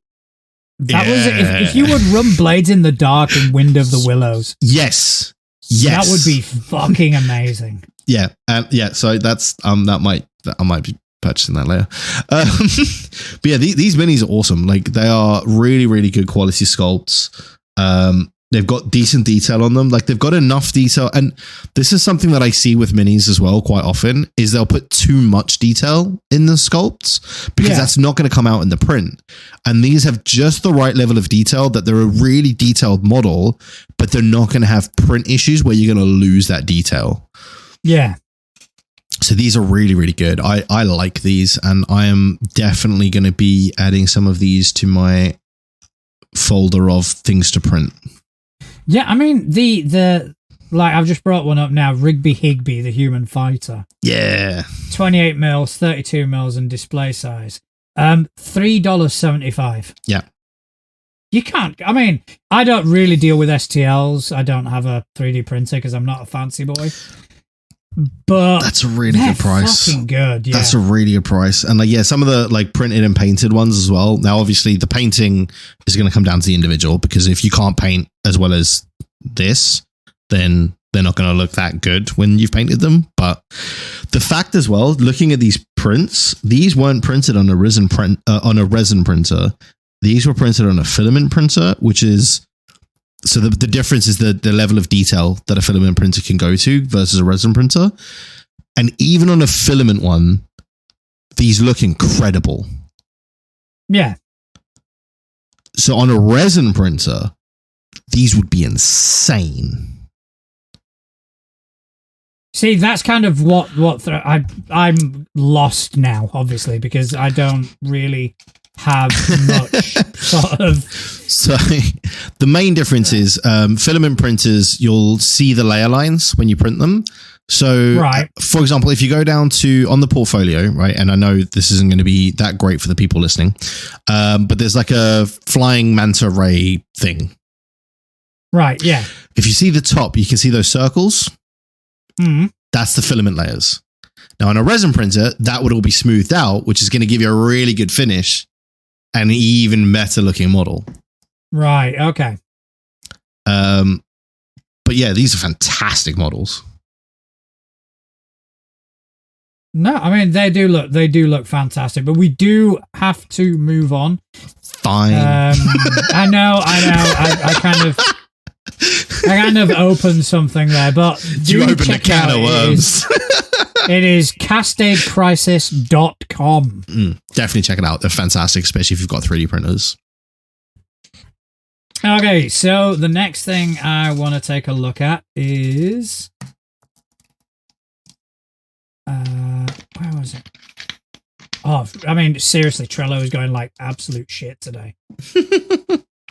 that was if you would run Blades in the Dark and Wind of the Willows. Yes. That would be fucking amazing. Yeah. So that's I might be purchasing that later. But yeah, these minis are awesome. Like, they are really, really good quality sculpts. They've got decent detail on them. Like, they've got enough detail. And this is something that I see with minis as well quite often, is they'll put too much detail in the sculpts because that's not going to come out in the print. And these have just the right level of detail that they're a really detailed model, but they're not going to have print issues where you're going to lose that detail. Yeah. So these are really, really good. I like these, and I am definitely going to be adding some of these to my folder of things to print. Yeah, I mean, the like, I've just brought one up now, Rigby Higby, the human fighter. Yeah. 28 mils, 32 mils, and display size. $3.75. Yeah. You can't, I mean, I don't really deal with STLs. I don't have a 3D printer because I'm not a fancy boy. But that's a really good price. Fucking good, yeah. That's a really good price. And some of the printed and painted ones as well. Now, obviously, the painting is going to come down to the individual, because if you can't paint as well as this, then they're not going to look that good when you've painted them. But the fact as well, looking at these prints, these weren't printed on a resin printer. These were printed on a filament printer, which is. So the difference is the level of detail that a filament printer can go to versus a resin printer. And even on a filament one, these look incredible. Yeah. So on a resin printer, these would be insane. See, that's kind of I'm lost now, obviously, because I don't really have much sort of. So the main difference is filament printers, you'll see the layer lines when you print them. So, for example, if you go down to on the portfolio, right, and I know this isn't going to be that great for the people listening, but there's like a flying manta ray thing. Right, yeah. If you see the top, you can see those circles. Mm. That's the filament layers. Now, on a resin printer, that would all be smoothed out, which is going to give you a really good finish and an even better looking model. Right, okay. But yeah, these are fantastic models. No, I mean, they do look fantastic, but we do have to move on. Fine. I know. I kind of opened something there, but you opened a can of worms. It is castadecrisis.com. Definitely check it out. They're fantastic, especially if you've got 3D printers. Okay, so the next thing I want to take a look at is... where was it? Oh, I mean, seriously, Trello is going like absolute shit today.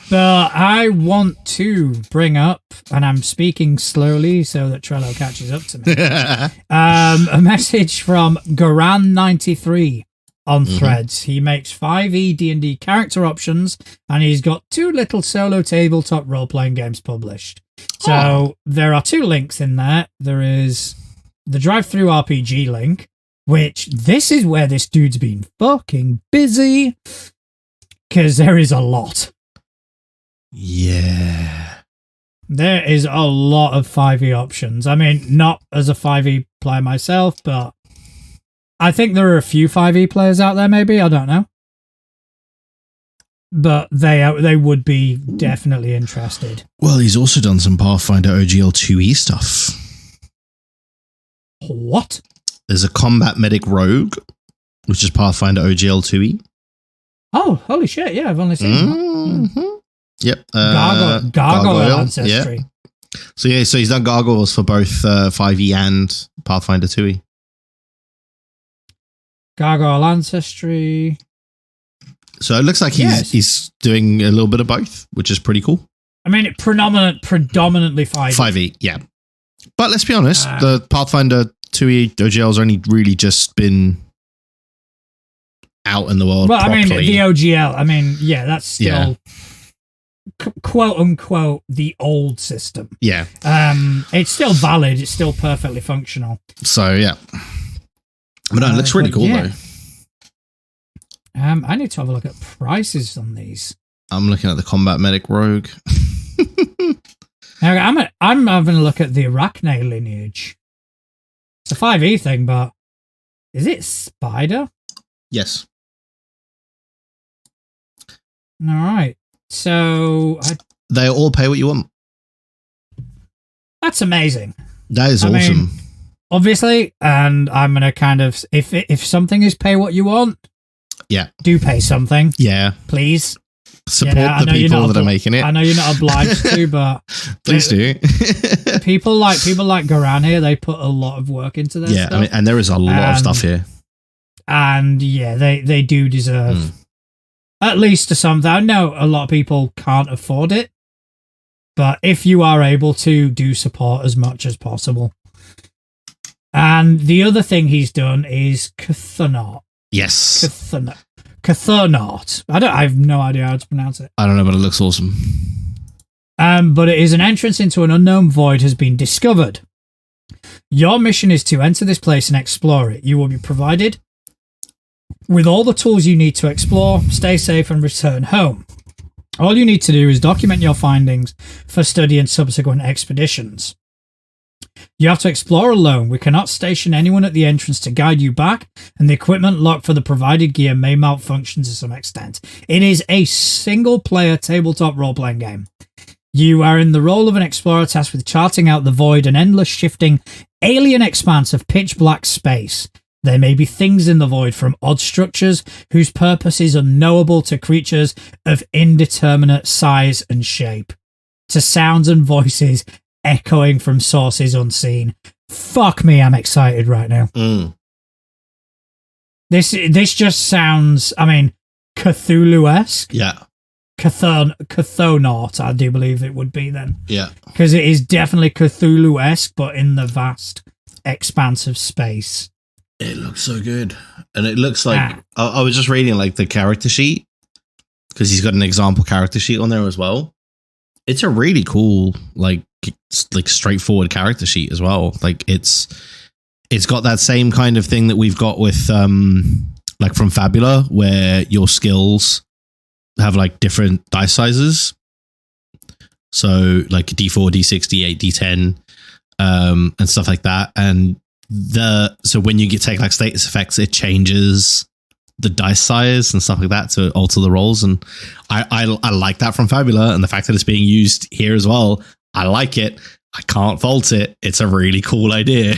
But I want to bring up, and I'm speaking slowly so that Trello catches up to me, a message from Garan93 on Threads. He makes 5e D&D character options, and he's got 2 little solo tabletop role-playing games published. So there are 2 links in there. There is the Drive-Thru RPG link, which this is where this dude's been fucking busy, because there is a lot. Yeah. There is a lot of 5e options. I mean, not as a 5e player myself, but I think there are a few 5e players out there, maybe. I don't know. But they would be definitely interested. Well, he's also done some Pathfinder OGL 2e stuff. What? There's a Combat Medic Rogue, which is Pathfinder OGL 2e. Oh, holy shit. Yeah, I've only seen that. Yep. Gargoyle Ancestry. Yeah. So he's done gargoyles for both 5e and Pathfinder 2e. Gargoyle Ancestry. So it looks like he's doing a little bit of both, which is pretty cool. I mean, predominantly 5e. 5e, yeah. But let's be honest, the Pathfinder 2e OGL's only really just been out in the world. Well, properly. I mean, the OGL, that's still quote unquote the old system. Yeah. It's still valid. It's still perfectly functional. So, yeah. But no, it looks really cool, though. I need to have a look at prices on these. I'm looking at the Combat Medic Rogue. I'm having a look at the Arachne lineage. It's a 5e thing, but is it Spider? Yes. All right. So they all pay what you want. That's amazing. That is awesome. Mean, obviously, and I'm gonna kind of if something is pay what you want, do pay something. Yeah, please support the people that are making it. I know you're not obliged to, but please do. people like Garan here, they put a lot of work into this. Yeah, stuff. And there is a lot of stuff here. And they do deserve at least to something. I know a lot of people can't afford it, but if you are able to, do support as much as possible. And the other thing he's done is Cathernaut. Yes. Cathernaut. I have no idea how to pronounce it. I don't know, but it looks awesome. But it is an entrance into an unknown void has been discovered. Your mission is to enter this place and explore it. You will be provided with all the tools you need to explore, stay safe, and return home. All you need to do is document your findings for study and subsequent expeditions. You have to explore alone. We cannot station anyone at the entrance to guide you back, and the equipment locked for the provided gear may malfunction to some extent. It is a single-player tabletop role-playing game. You are in the role of an explorer tasked with charting out the void, an endless shifting alien expanse of pitch-black space. There may be things in the void, from odd structures whose purpose is unknowable to creatures of indeterminate size and shape, to sounds and voices echoing from sources unseen. Fuck me, I'm excited right now. This just sounds, Cthulhu-esque. Yeah. Cathonaut, I do believe it would be then. Yeah. Because it is definitely Cthulhu-esque, but in the vast expanse of space. It looks so good. And it looks like, I was just reading like the character sheet, because he's got an example character sheet on there as well. It's a really cool, like straightforward character sheet as well. Like it's got that same kind of thing that we've got with like from Fabula, where your skills have like different dice sizes. So like D4, D6, D8, D10, and stuff like that. And so when you take like status effects, it changes the dice size and stuff like that to alter the rolls. And I like that from Fabula, and the fact that it's being used here as well, I like it. I can't fault it. It's a really cool idea.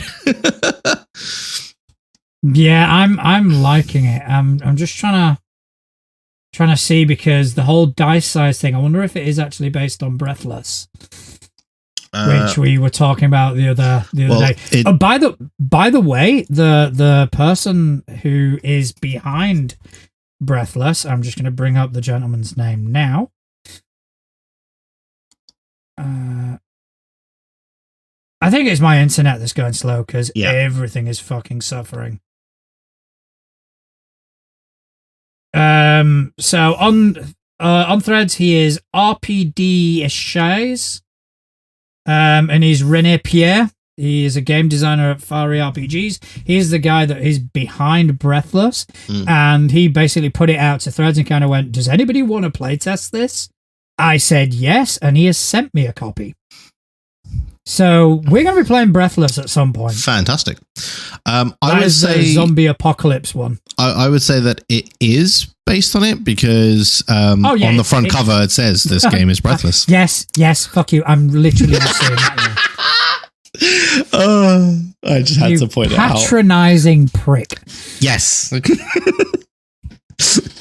Yeah, I'm liking it. I'm just trying to see, because the whole dice size thing, I wonder if it is actually based on Breathless, which we were talking about the other day. By the way, the person who is behind Breathless, I'm just going to bring up the gentleman's name now. I think it's my internet that's going slow, because everything is fucking suffering. So on Threads, he is RPD Eshais, and he's René Pierre. He is a game designer at Fari RPGs. He's the guy that is behind Breathless, and he basically put it out to Threads and kind of went, does anybody want to playtest this? I said yes, and he has sent me a copy. So we're going to be playing Breathless at some point. Fantastic. I would say the zombie apocalypse one. I would say that it is based on it, because on the front cover it says this game is Breathless. Yes. Fuck you. I'm literally not saying that now. I just had to point it out. Patronizing prick. Yes.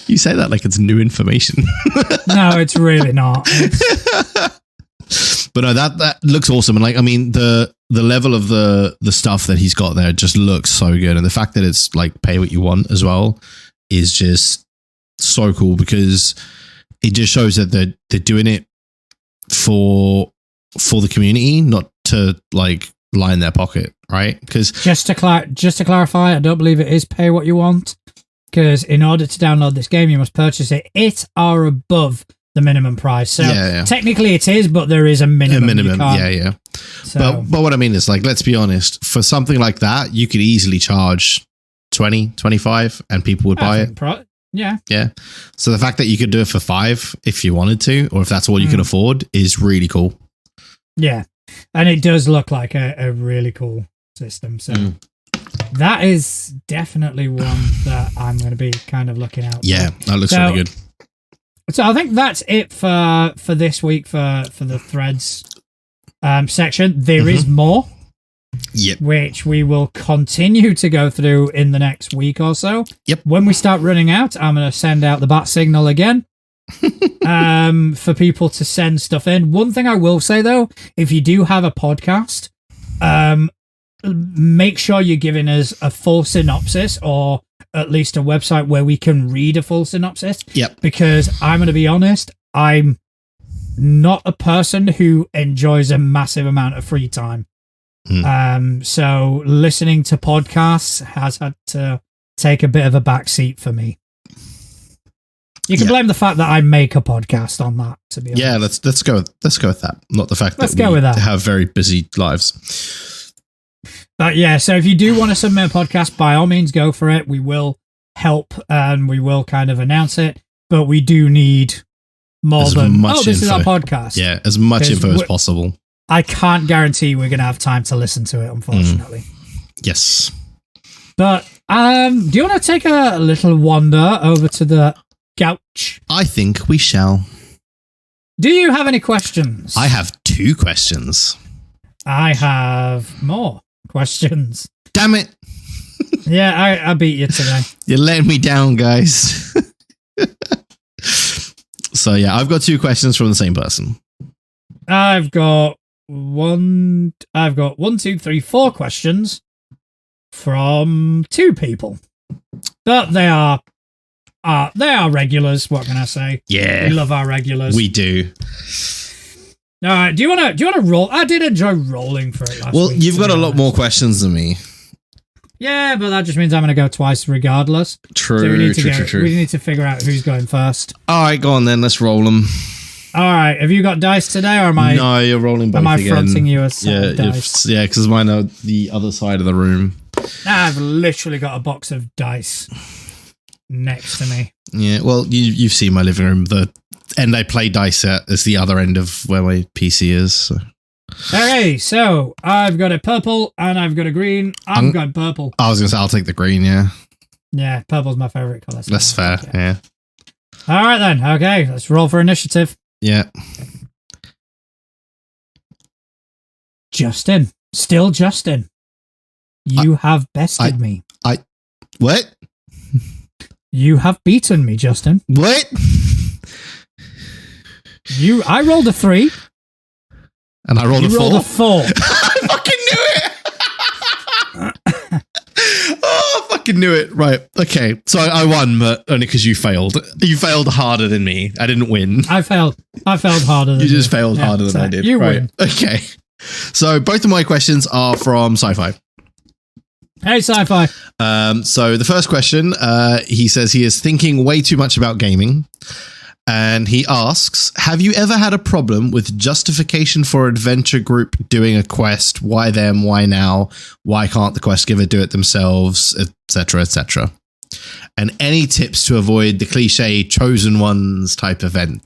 You say that like it's new information. No, it's really not. But no, that looks awesome. And like, I mean, the level of the stuff that he's got there just looks so good. And the fact that it's like pay what you want as well is just so cool, because it just shows that they're doing it for the community, not to like line their pocket, right? Because just to clarify, I don't believe it is pay what you want. Because in order to download this game, you must purchase it at or above the minimum price. So technically it is, but there is a minimum. Yeah. So. But what I mean is, like, let's be honest, for something like that, you could easily charge 20, 25 and people would buy it. Yeah. So the fact that you could do it for $5 if you wanted to, or if that's all you can afford, is really cool. Yeah. And it does look like a really cool system. So that is definitely one that I'm going to be kind of looking out. Yeah, that looks really good. So I think that's it for this week for the threads section. There is more, which we will continue to go through in the next week or so. Yep. When we start running out, I'm going to send out the bat signal again for people to send stuff in. One thing I will say, though, if you do have a podcast, make sure you're giving us a full synopsis, or at least a website where we can read a full synopsis. Yep. Because I'm going to be honest, I'm not a person who enjoys a massive amount of free time. So listening to podcasts has had to take a bit of a backseat for me. You can blame the fact that I make a podcast on that, to be honest. Yeah, let's go with that. Not the fact that we have very busy lives. But yeah, so if you do want to submit a podcast, by all means, go for it. We will help and we will kind of announce it. But we do need more this is our podcast. Yeah, as much info as possible. I can't guarantee we're going to have time to listen to it, unfortunately. Yes. But do you want to take a little wander over to the couch? I think we shall. Do you have any questions? I have 2 questions. I have more questions. Damn it. Yeah, I beat you today. You're letting me down, guys. So yeah, I've got 2 questions from the same person. I've got 1, 2, 3, 4 questions from 2 people. But they are regulars, what can I say? Yeah. We love our regulars. We do. All right, do you want to roll? I did enjoy rolling for it last week. Well, you've got a lot more questions than me. Yeah, but that just means I'm going to go twice regardless. True, so we need to figure out who's going first. All right, go on then. Let's roll them. All right. Have you got dice today, or am I? No, you're rolling both. Am I fronting you a set of dice? Yeah, because mine are the other side of the room. I've literally got a box of dice next to me. Yeah, well, you've seen my living room. The end I play dice at is the other end of where my PC is. So. Okay, so I've got a purple and I've got a green. I'm going purple. I was going to say I'll take the green, yeah. Yeah, purple's my favourite colour. That's fair, yeah. All right then, okay, let's roll for initiative. Yeah. Justin. Still Justin. You have bested me. What? You have beaten me, Justin. What? I rolled a 3. And I rolled a 4. Rolled a 4. I fucking knew it. Oh, I fucking knew it. Right. Okay. So I won, but only because you failed. You failed harder than me. I didn't win. I failed harder than you. You just failed harder than I did. You win. Okay. So both of my questions are from Sci-Fi. Hey, Sci-Fi. So the first question, he says he is thinking way too much about gaming. And he asks, have you ever had a problem with justification for adventure group doing a quest? Why them? Why now? Why can't the quest giver do it themselves? Etc., etc. And any tips to avoid the cliche chosen ones type event?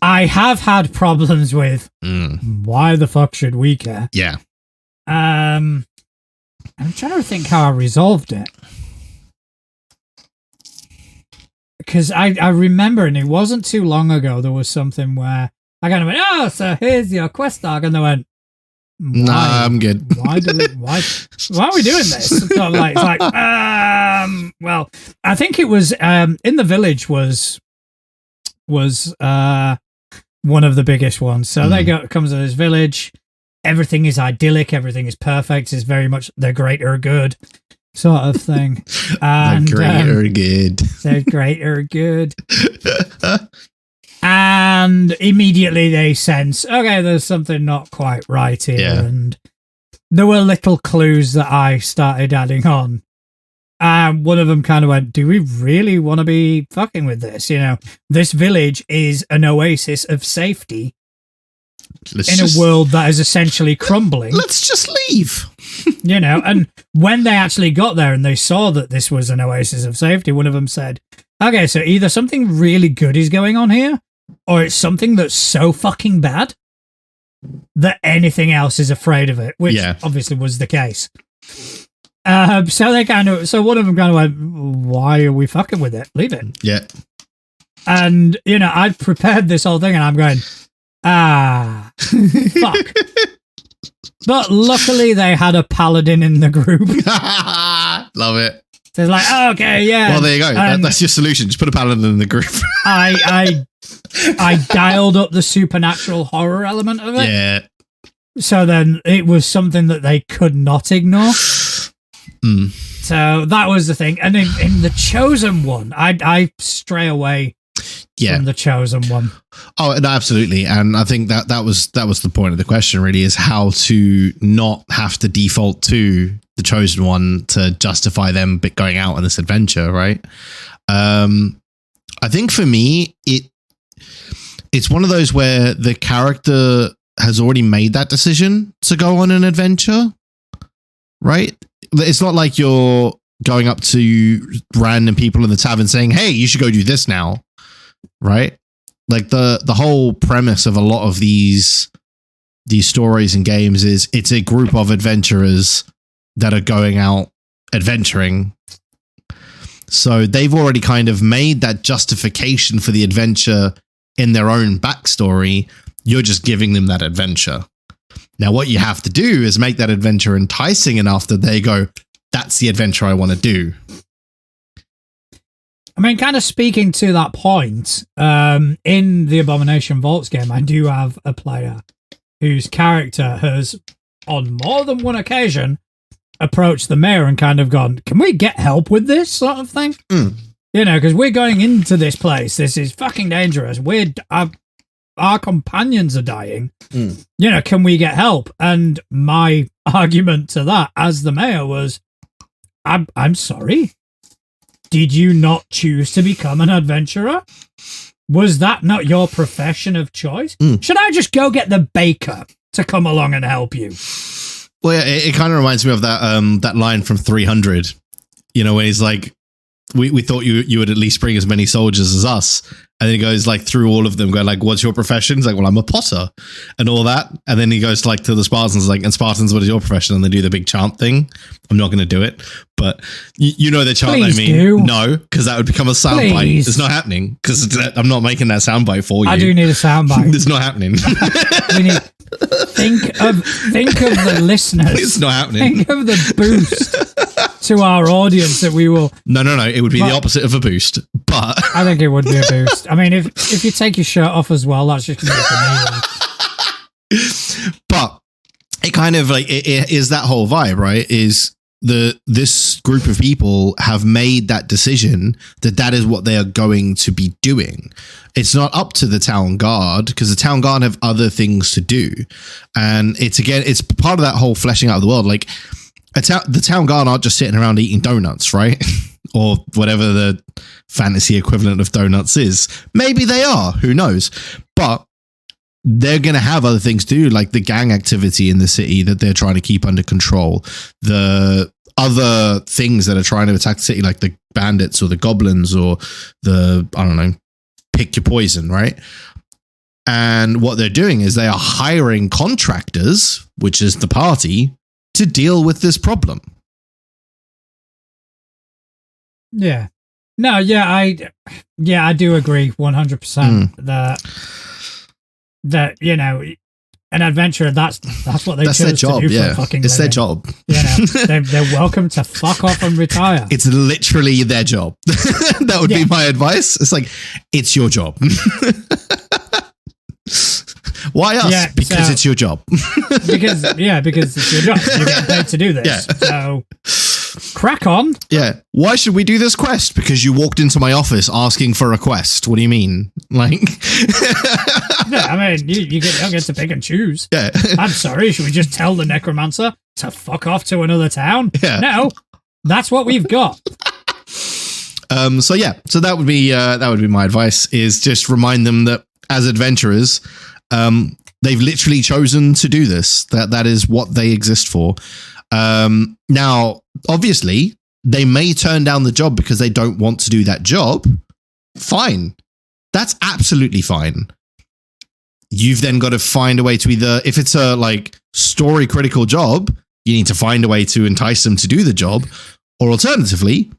I have had problems with why the fuck should we care? Yeah. I'm trying to think how I resolved it. Because I remember, and it wasn't too long ago, there was something where I kind of went, oh, so here's your quest dog. And they went, nah, I'm good. Why are we doing this? So it's like, well, I think it was, in the village was one of the biggest ones. So comes to this village. Everything is idyllic. Everything is perfect. It's very much the greater good sort of thing. And the greater good. The greater good. And immediately they sense, okay, there's something not quite right here. And there were little clues that I started adding on. One of them kind of went, do we really want to be fucking with this? You know, this village is an oasis of safety in a world that is essentially crumbling. Let's just leave. You know, and when they actually got there and they saw that this was an oasis of safety, one of them said, okay, so either something really good is going on here, or it's something that's so fucking bad that anything else is afraid of it, which obviously was the case. So one of them kind of went, why are we fucking with it? Leave it. Yeah. And, you know, I'd prepared this whole thing and I'm going, fuck. But luckily they had a paladin in the group. Love it. So it's like, oh, okay, yeah. Well, there you go. That's your solution. Just put a paladin in the group. I dialed up the supernatural horror element of it. Yeah. So then it was something that they could not ignore. So that was the thing. And in the Chosen one, I stray away from the Chosen one. Oh, no, absolutely. And I think that was the point of the question, really, is how to not have to default to the Chosen one to justify them going out on this adventure, right? I think for me, it's one of those where the character has already made that decision to go on an adventure, right? It's not like you're going up to random people in the tavern saying, hey, you should go do this now, right? Like the whole premise of a lot of these stories and games is it's a group of adventurers that are going out adventuring. So they've already kind of made that justification for the adventure in their own backstory. You're just giving them that adventure. Now, what you have to do is make that adventure enticing enough that they go, that's the adventure I want to do. I mean, kind of speaking to that point, in the Abomination Vaults game, I do have a player whose character has, on more than one occasion, approached the mayor and kind of gone, can we get help with this sort of thing? You know, because we're going into this place. This is fucking dangerous. Our companions are dying. You know, can we get help? And my argument to that as the mayor was, I'm sorry. Did you not choose to become an adventurer? Was that not your profession of choice? Should I just go get the baker to come along and help you? Well, yeah, it kind of reminds me of that line from 300, you know, when he's like, we thought you would at least bring as many soldiers as us. And then he goes like through all of them going like, what's your profession? He's like, well, I'm a potter and all that. And then he goes like to the Spartans like, and Spartans, what is your profession? And they do the big chant thing. I'm not going to do it, but you know the chant. Please I mean, do. No, because that would become a soundbite. It's not happening because I'm not making that soundbite for you. I do need a soundbite. It's not happening. We need think of the listeners. It's not happening. Think of the boost to our audience that we will. No. It would be the opposite of a boost, but I think it would be a boost. I mean, if you take your shirt off as well, that's just going to be for me. But it kind of like it is that whole vibe, right? Is this group of people have made that decision that is what they are going to be doing. It's not up to the town guard because the town guard have other things to do, and it's part of that whole fleshing out of the world. Like the town guard aren't just sitting around eating donuts, right? Or whatever the fantasy equivalent of donuts is. Maybe they are, who knows? But they're going to have other things to do, like the gang activity in the city that they're trying to keep under control. The other things that are trying to attack the city, like the bandits or the goblins or the, I don't know, pick your poison, right? And what they're doing is they are hiring contractors, which is the party, to deal with this problem. Yeah. No, I do agree 100% that you know, an adventurer, that's what they chose their job, to do yeah. for fucking it's living. their job. You know, they're welcome to fuck off and retire. It's literally their job. That would be my advice. It's like, it's your job. Why us? Because it's your job. because it's your job. You get paid to do this. Yeah. So crack on. Yeah. Why should we do this quest? Because you walked into my office asking for a quest. What do you mean? Like, yeah, I mean, you don't get to pick and choose. Yeah. I'm sorry. Should we just tell the necromancer to fuck off to another town? Yeah. No, that's what we've got. So that would be my advice, is just remind them that as adventurers, they've literally chosen to do this. That is what they exist for. Now, obviously, they may turn down the job because they don't want to do that job. Fine. That's absolutely fine. You've then got to find a way to either, if it's a like story critical job, you need to find a way to entice them to do the job, or alternatively,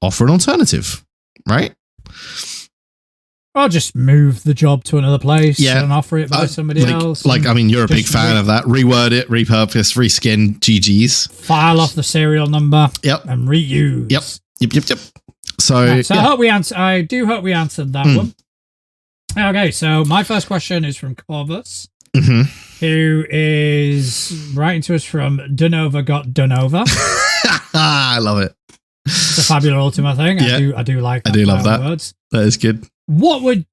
offer an alternative, right? Or just move the job to another place and offer it by somebody else. Like, I mean, you're a big fan of that. Reword it, repurpose, reskin, GGs. File off the serial number. Yep. And reuse. Yep. So I do hope we answered that one. Okay, so my first question is from Corvus, who is writing to us from Dunova Got Dunova. I love it. It's a fabulous Ultima thing. Yeah. I do like that. I do love that. Words. That is good. What would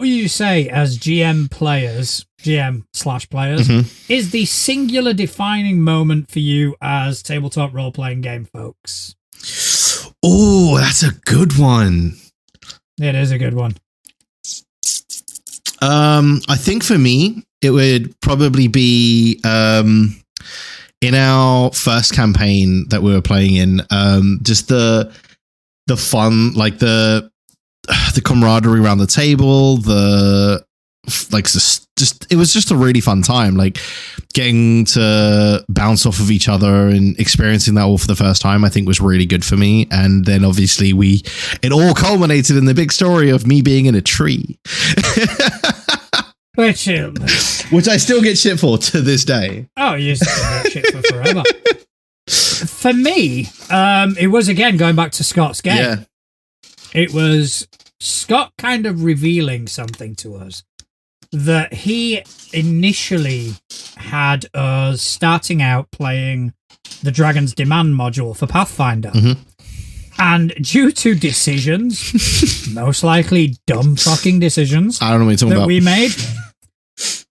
you say as GM/players is the singular defining moment for you as tabletop role-playing game folks? Oh, that's a good one. It is a good one. I think for me, it would probably be in our first campaign that we were playing in, just the fun, like the camaraderie around the table, it was just a really fun time, like getting to bounce off of each other and experiencing that all for the first time, I think was really good for me. And then obviously it all culminated in the big story of me being in a tree. Which I still get shit for to this day. Oh, you still get shit for forever. For me, it was, again, going back to Scott's game. Yeah. It was Scott kind of revealing something to us that he initially had us starting out playing the Dragon's Demand module for Pathfinder. And due to decisions, most likely dumb fucking decisions, I don't know what you're talking about. We made,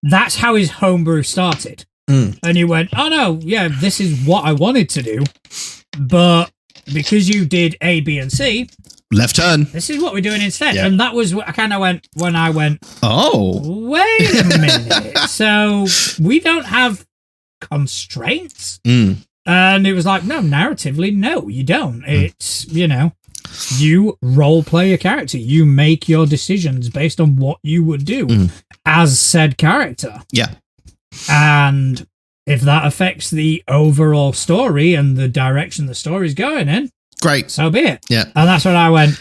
that's how his homebrew started. And he went, oh no, yeah, this is what I wanted to do, but because you did A, B, and C, left turn, this is what we're doing instead. And that was what I kind of went when I went, oh, wait a minute. So we don't have constraints. And it was like, no, narratively, no, you don't. It's, you role play a character. You make your decisions based on what you would do as said character. Yeah. And if that affects the overall story and the direction the story's going in, great. So be it. Yeah. And that's when I went,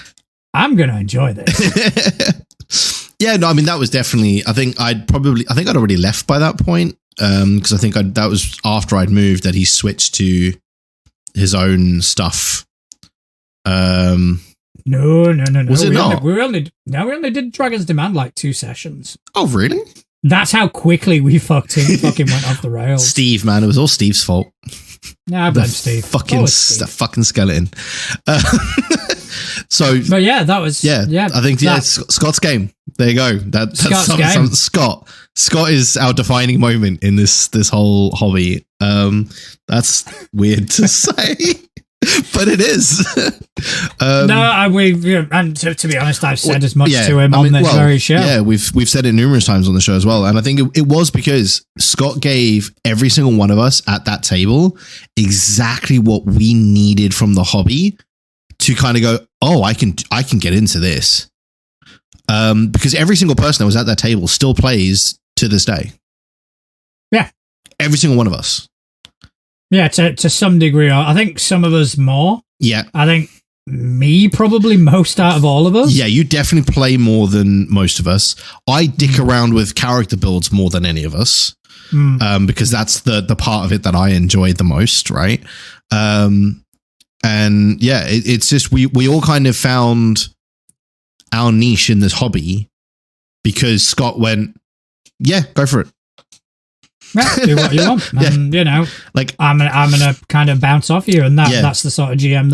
I'm going to enjoy this. Yeah, no, I mean, that was definitely, I think I'd already left by that point. Because I think that was after I'd moved that he switched to his own stuff. No. Was it not? We only did Dragon's Demand like 2 sessions. Oh, really? That's how quickly we fucking went off the rails. Steve, man, it was all Steve's fault. Yeah, I blame Steve. Fucking skeleton. But yeah, that was I think Scott's game. There you go. That's Scott. Scott is our defining moment in this whole hobby. That's weird to say, but it is. And to be honest, I've said as much to him on this very show. Yeah, we've said it numerous times on the show as well, and I think it was because Scott gave every single one of us at that table exactly what we needed from the hobby to kind of go, oh, I can get into this. Because every single person that was at that table still plays to this day. Yeah. Every single one of us. Yeah, to some degree. I think some of us more. Yeah. I think me probably most out of all of us. Yeah, you definitely play more than most of us. I dick around with character builds more than any of us. Because that's the part of it that I enjoy the most, right? And yeah, it's just we all kind of found our niche in this hobby because Scott went, yeah, go for it. Yeah, do what you want. And, you know, like I'm gonna kind of bounce off you, and that's the sort of GM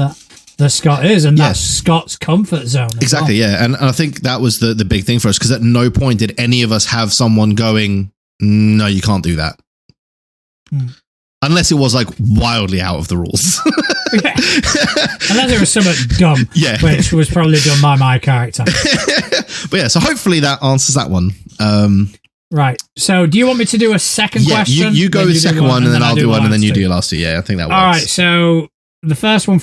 that Scott is, and that's Scott's comfort zone. Exactly, well. yeah. And I think that was the big thing for us, because at no point did any of us have someone going, no, you can't do that. Unless it was like wildly out of the rules. Yeah. Unless it was something dumb, which was probably done by my character. But yeah, so hopefully that answers that one. Right. So do you want me to do a second question? You go with the second one, and then I'll do one, and then you do your last two. Yeah, I think that works. All right, so the second one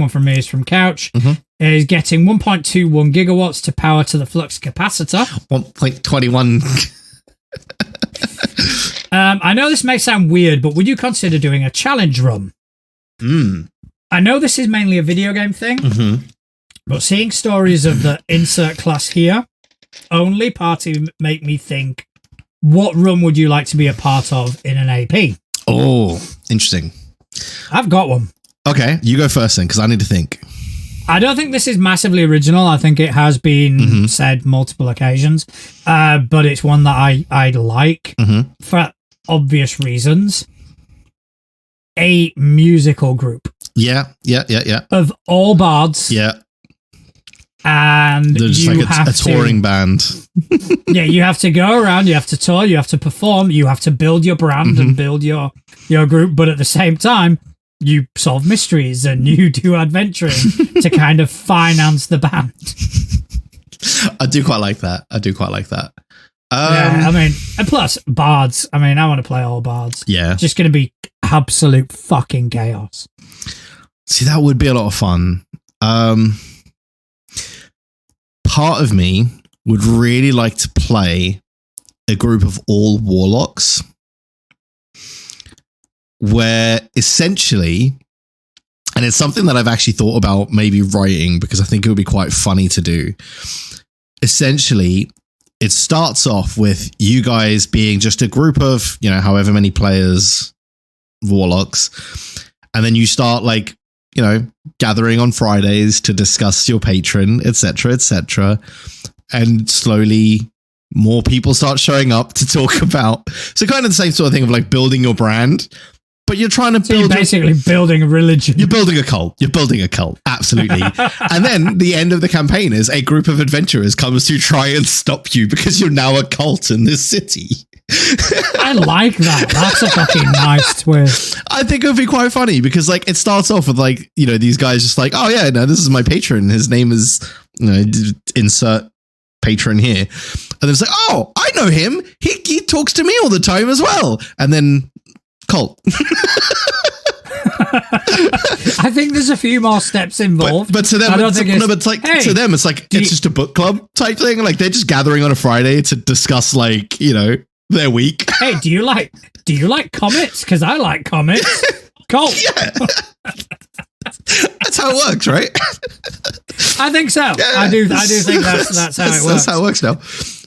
from me is from Couch. Is getting 1.21 gigawatts to power to the flux capacitor. 1.21. I know this may sound weird, but would you consider doing a challenge run? I know this is mainly a video game thing, but seeing stories of the insert class here only party make me think, what run would you like to be a part of in an AP? Oh, interesting. I've got one. Okay, you go first then, because I need to think. I don't think this is massively original. I think it has been said multiple occasions, but it's one that I like for obvious reasons. A musical group. Yeah. Of all bards. Yeah. And there's you like have a touring band. Yeah, you have to go around, you have to tour, you have to perform, you have to build your brand and build your group, but at the same time, you solve mysteries and you do adventuring to kind of finance the band. I do quite like that. Yeah, I mean, and plus bards. I mean, I want to play all bards. Yeah, it's just going to be absolute fucking chaos. See, that would be a lot of fun. Part of me would really like to play a group of all warlocks, where essentially, and it's something that I've actually thought about maybe writing, because I think it would be quite funny to do. Essentially, it starts off with you guys being just a group of, you know, however many players, warlocks, and then you start like, you know, gathering on Fridays to discuss your patron, etc., and slowly more people start showing up to talk about. So kind of the same sort of thing of like building your brand, but you're trying to build. You're basically building a religion. You're building a cult. Absolutely. And then the end of the campaign is a group of adventurers comes to try and stop you because you're now a cult in this city. I like that. That's a fucking nice twist. I think it would be quite funny because like it starts off with like, you know, these guys just like, oh yeah, no, this is my patron. His name is, you know, insert patron here. And then it's like, oh, I know him. He talks to me all the time as well. And then cult. I think there's a few more steps involved. But to them, to them, it's like it's just a book club type thing. Like they're just gathering on a Friday to discuss, like, you know, their week. Hey, do you like comics? Because I like comics. Cool. Yeah. That's how it works, right? I think so. Yeah. I do think that's how it works. That's how it works now.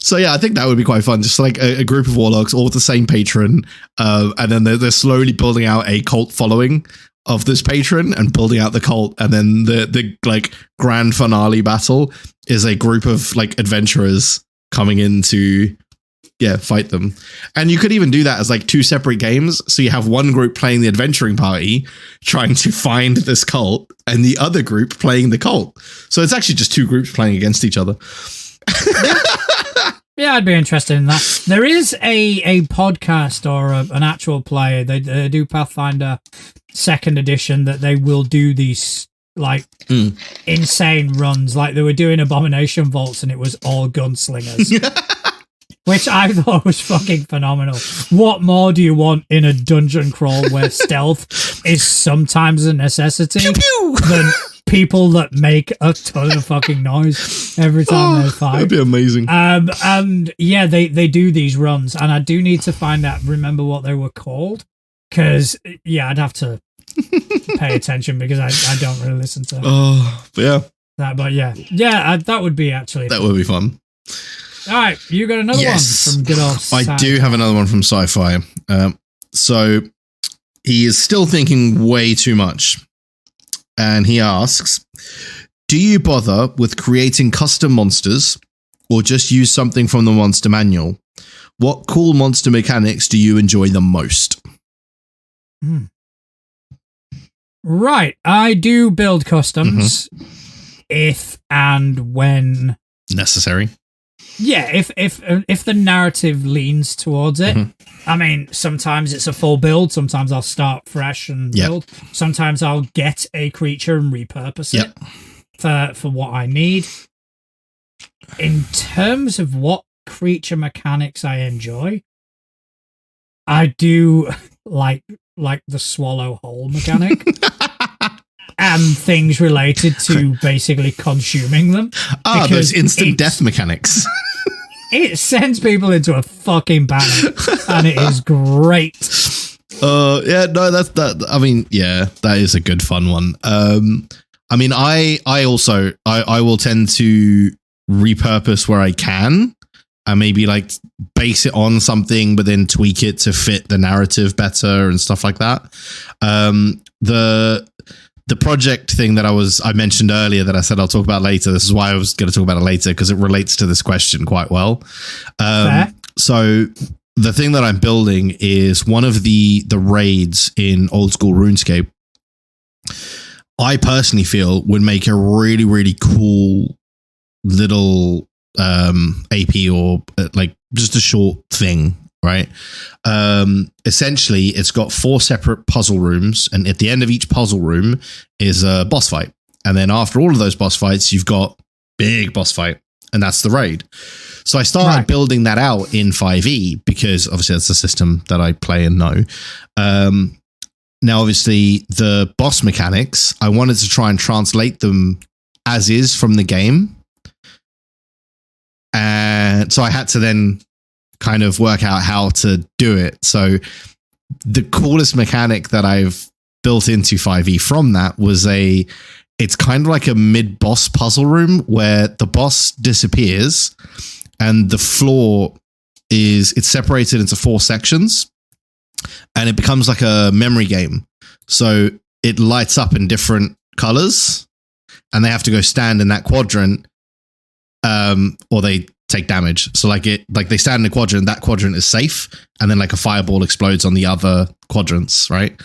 So yeah, I think that would be quite fun. Just like a group of warlocks, all with the same patron, and then they're slowly building out a cult following of this patron and building out the cult, and then the like grand finale battle is a group of like adventurers coming in to fight them. And you could even do that as like two separate games. So you have one group playing the adventuring party trying to find this cult, and the other group playing the cult. So it's actually just two groups playing against each other. Yeah, I'd be interested in that. There is a podcast or an actual play. They do Pathfinder 2nd edition that they will do these like insane runs. Like they were doing Abomination Vaults and it was all gunslingers. Which I thought was fucking phenomenal. What more do you want in a dungeon crawl where stealth is sometimes a necessity than people that make a ton of fucking noise every time they fight? That'd be amazing. And yeah, they do these runs, and I do need to remember what they were called, because I'd have to pay attention because I don't really listen to. That would be actually. That would be fun. All right, you got another one from good old I do have another one from Sci-Fi. So he is still thinking way too much. And he asks, do you bother with creating custom monsters or just use something from the monster manual? what cool monster mechanics do you enjoy the most? Right. I do build customs if and when necessary. Yeah, if the narrative leans towards it. I mean, sometimes it's a full build. Sometimes I'll start fresh and build. Sometimes I'll get a creature and repurpose it for what I need. In terms of what creature mechanics I enjoy, I do like the swallow whole mechanic. And things related to basically consuming them. Those instant death mechanics. It sends people into a fucking panic, and it is great. That is a good fun one. I mean, I will tend to repurpose where I can, and maybe like base it on something, but then tweak it to fit the narrative better and stuff like that. The project thing that I mentioned earlier that I said I'll talk about later. This is why I was going to talk about it later, because it relates to this question quite well. So the thing that I'm building is one of the raids in old school RuneScape. I personally feel would make a really, really cool little AP or like just a short thing. Right. Essentially, it's got 4 separate puzzle rooms, and at the end of each puzzle room is a boss fight. And then after all of those boss fights, you've got big boss fight, and that's the raid. So I started building that out in 5e because obviously that's a system that I play and know. Now, obviously, the boss mechanics, I wanted to try and translate them as is from the game. And so I had to then kind of work out how to do it. So the coolest mechanic that I've built into 5e from that was it's kind of like a mid-boss puzzle room where the boss disappears and the floor it's separated into 4 sections, and it becomes like a memory game. So it lights up in different colors, and they have to go stand in that quadrant, or they take damage. So they stand in a quadrant, that quadrant is safe, and then like a fireball explodes on the other quadrants, right?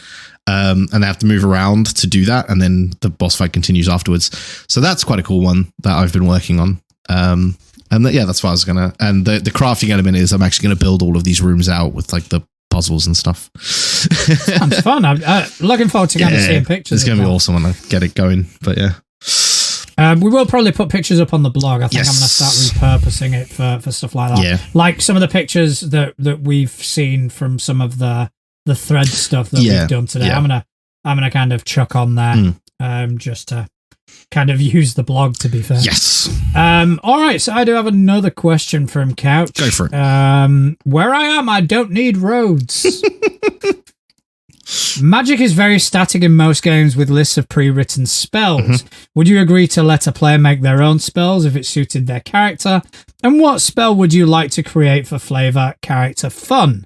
And they have to move around to do that, and then the boss fight continues afterwards. So that's quite a cool one that I've been working on. That's what I was gonna. And the crafting element is I'm actually gonna build all of these rooms out with like the puzzles and stuff. Sounds fun. I'm looking forward to kind of seeing pictures. It's gonna be awesome when I get it going. But yeah. We will probably put pictures up on the blog. I think I'm going to start repurposing it for stuff like that. Yeah. Like some of the pictures that we've seen from some of the thread stuff that we've done today. Yeah. I'm gonna kind of chuck on there, just to kind of use the blog, to be fair. Yes. All right. So I do have another question from Couch. Go for it. Where I am, I don't need roads. Magic is very static in most games with lists of pre-written spells. Would you agree to let a player make their own spells if it suited their character? And what spell would you like to create for flavor, character, fun?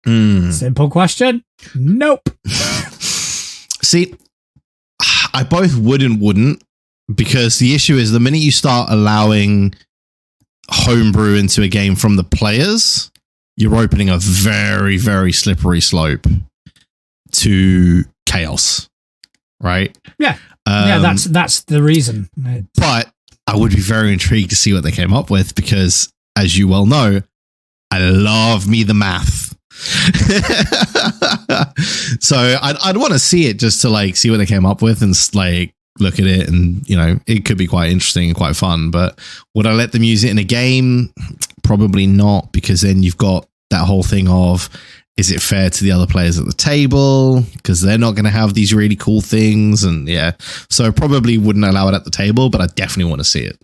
Simple question. Nope. See, I both would and wouldn't, because the issue is the minute you start allowing homebrew into a game from the players, you're opening a very, very slippery slope to chaos, right? Yeah. That's the reason. But I would be very intrigued to see what they came up with, because, as you well know, I love me the math. So I'd want to see it just to like see what they came up with and like look at it, and it could be quite interesting and quite fun. But would I let them use it in a game? Probably not, because then you've got that whole thing of, is it fair to the other players at the table? Because they're not going to have these really cool things. And so probably wouldn't allow it at the table, but I definitely want to see it.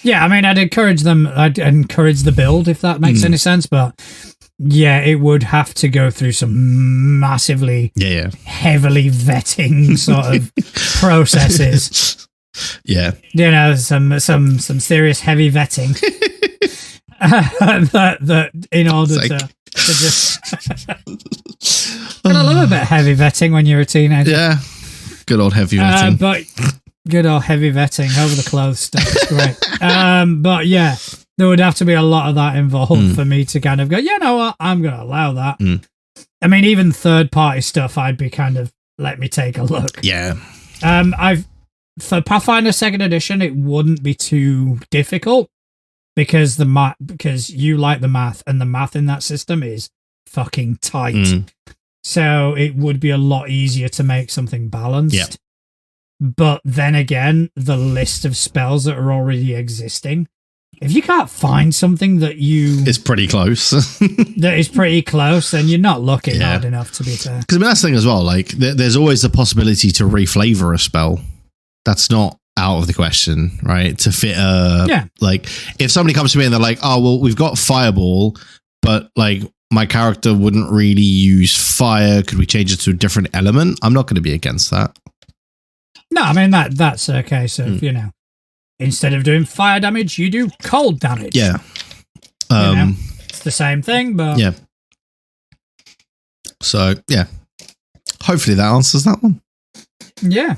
Yeah, I mean, I'd encourage the build, if that makes any sense. But yeah, it would have to go through some massively heavily vetting sort of processes. Yeah. Some serious heavy vetting. that in order to just I love a bit of heavy vetting when you're a teenager. Yeah, good old heavy vetting. But Good old heavy vetting over the clothes stuff. It's great. But yeah, there would have to be a lot of that involved for me to kind of go, you know what, I'm going to allow that. I mean, even third-party stuff, I'd be kind of, let me take a look. Yeah. For Pathfinder 2nd Edition, it wouldn't be too difficult because because you like the math, and the math in that system is fucking tight. So it would be a lot easier to make something balanced. Yeah. But then again, the list of spells that are already existing, if you can't find something that it's pretty close. that is pretty close, then you're not looking hard enough, to be fair. Because I mean, that's the thing as well. Like, there's always the possibility to reflavor a spell. That's not out of the question, right? To fit like, if somebody comes to me and they're like, oh, well, we've got Fireball, but like my character wouldn't really use fire. Could we change it to a different element? I'm not going to be against that. No, I mean, that's a case of, you know, instead of doing fire damage, you do cold damage. Yeah. It's the same thing, but... Yeah. So, yeah. Hopefully that answers that one. Yeah.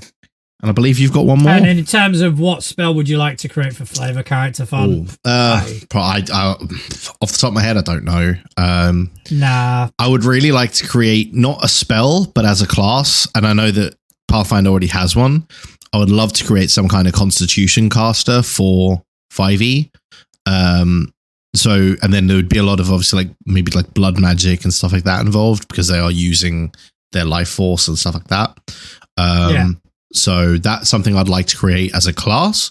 And I believe you've got one more. And in terms of what spell would you like to create for flavor character fun? Off the top of my head, I don't know. Nah. I would really like to create not a spell, but as a class. And I know that Pathfinder already has one. I would love to create some kind of Constitution caster for 5e. So, and then there would be a lot of obviously like maybe like blood magic and stuff like that involved because they are using their life force and stuff like that. So that's something I'd like to create as a class,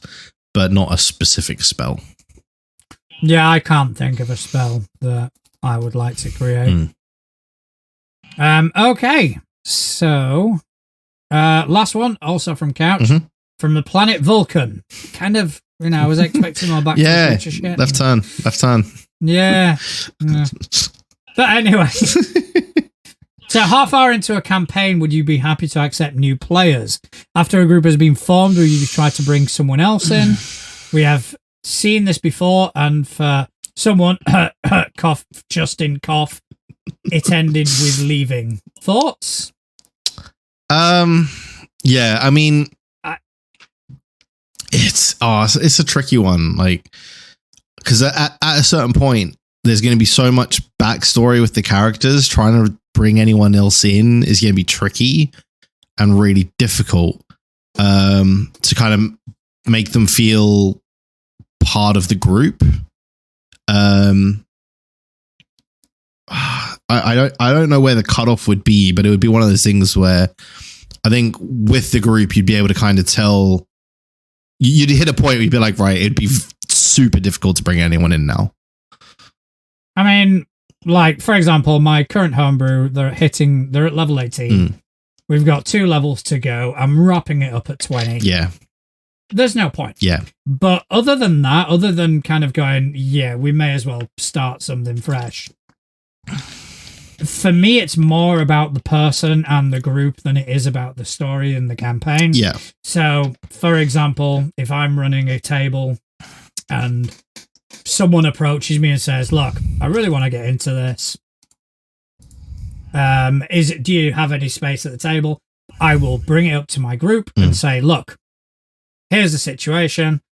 but not a specific spell. Yeah, I can't think of a spell that I would like to create. Okay, so last one, also from Couch, from the planet Vulcan. Kind of, you know, I was expecting more back to the future shit. Left turn. Yeah. But anyway, so half hour into a campaign, would you be happy to accept new players? After a group has been formed, will you try to bring someone else in? We have seen this before, and for someone, cough, Justin, cough, it ended with leaving. Thoughts? Yeah, I mean, it's a tricky one, like, because at a certain point, there's going to be so much backstory with the characters. Trying to bring anyone else in is going to be tricky and really difficult to kind of make them feel part of the group. I don't know where the cutoff would be, but it would be one of those things where I think with the group, you'd be able to kind of tell. You'd hit a point where you'd be like, right, it'd be super difficult to bring anyone in now. I mean, like, for example, my current homebrew, they're at level 18. We've got 2 levels to go. I'm wrapping it up at 20. Yeah. There's no point. Yeah. But other than that, other than kind of going, yeah, we may as well start something fresh. For me, it's more about the person and the group than it is about the story and the campaign. Yeah. So, for example, if I'm running a table and someone approaches me and says, look, I really want to get into this. Do you have any space at the table? I will bring it up to my group and say, look, here's the situation.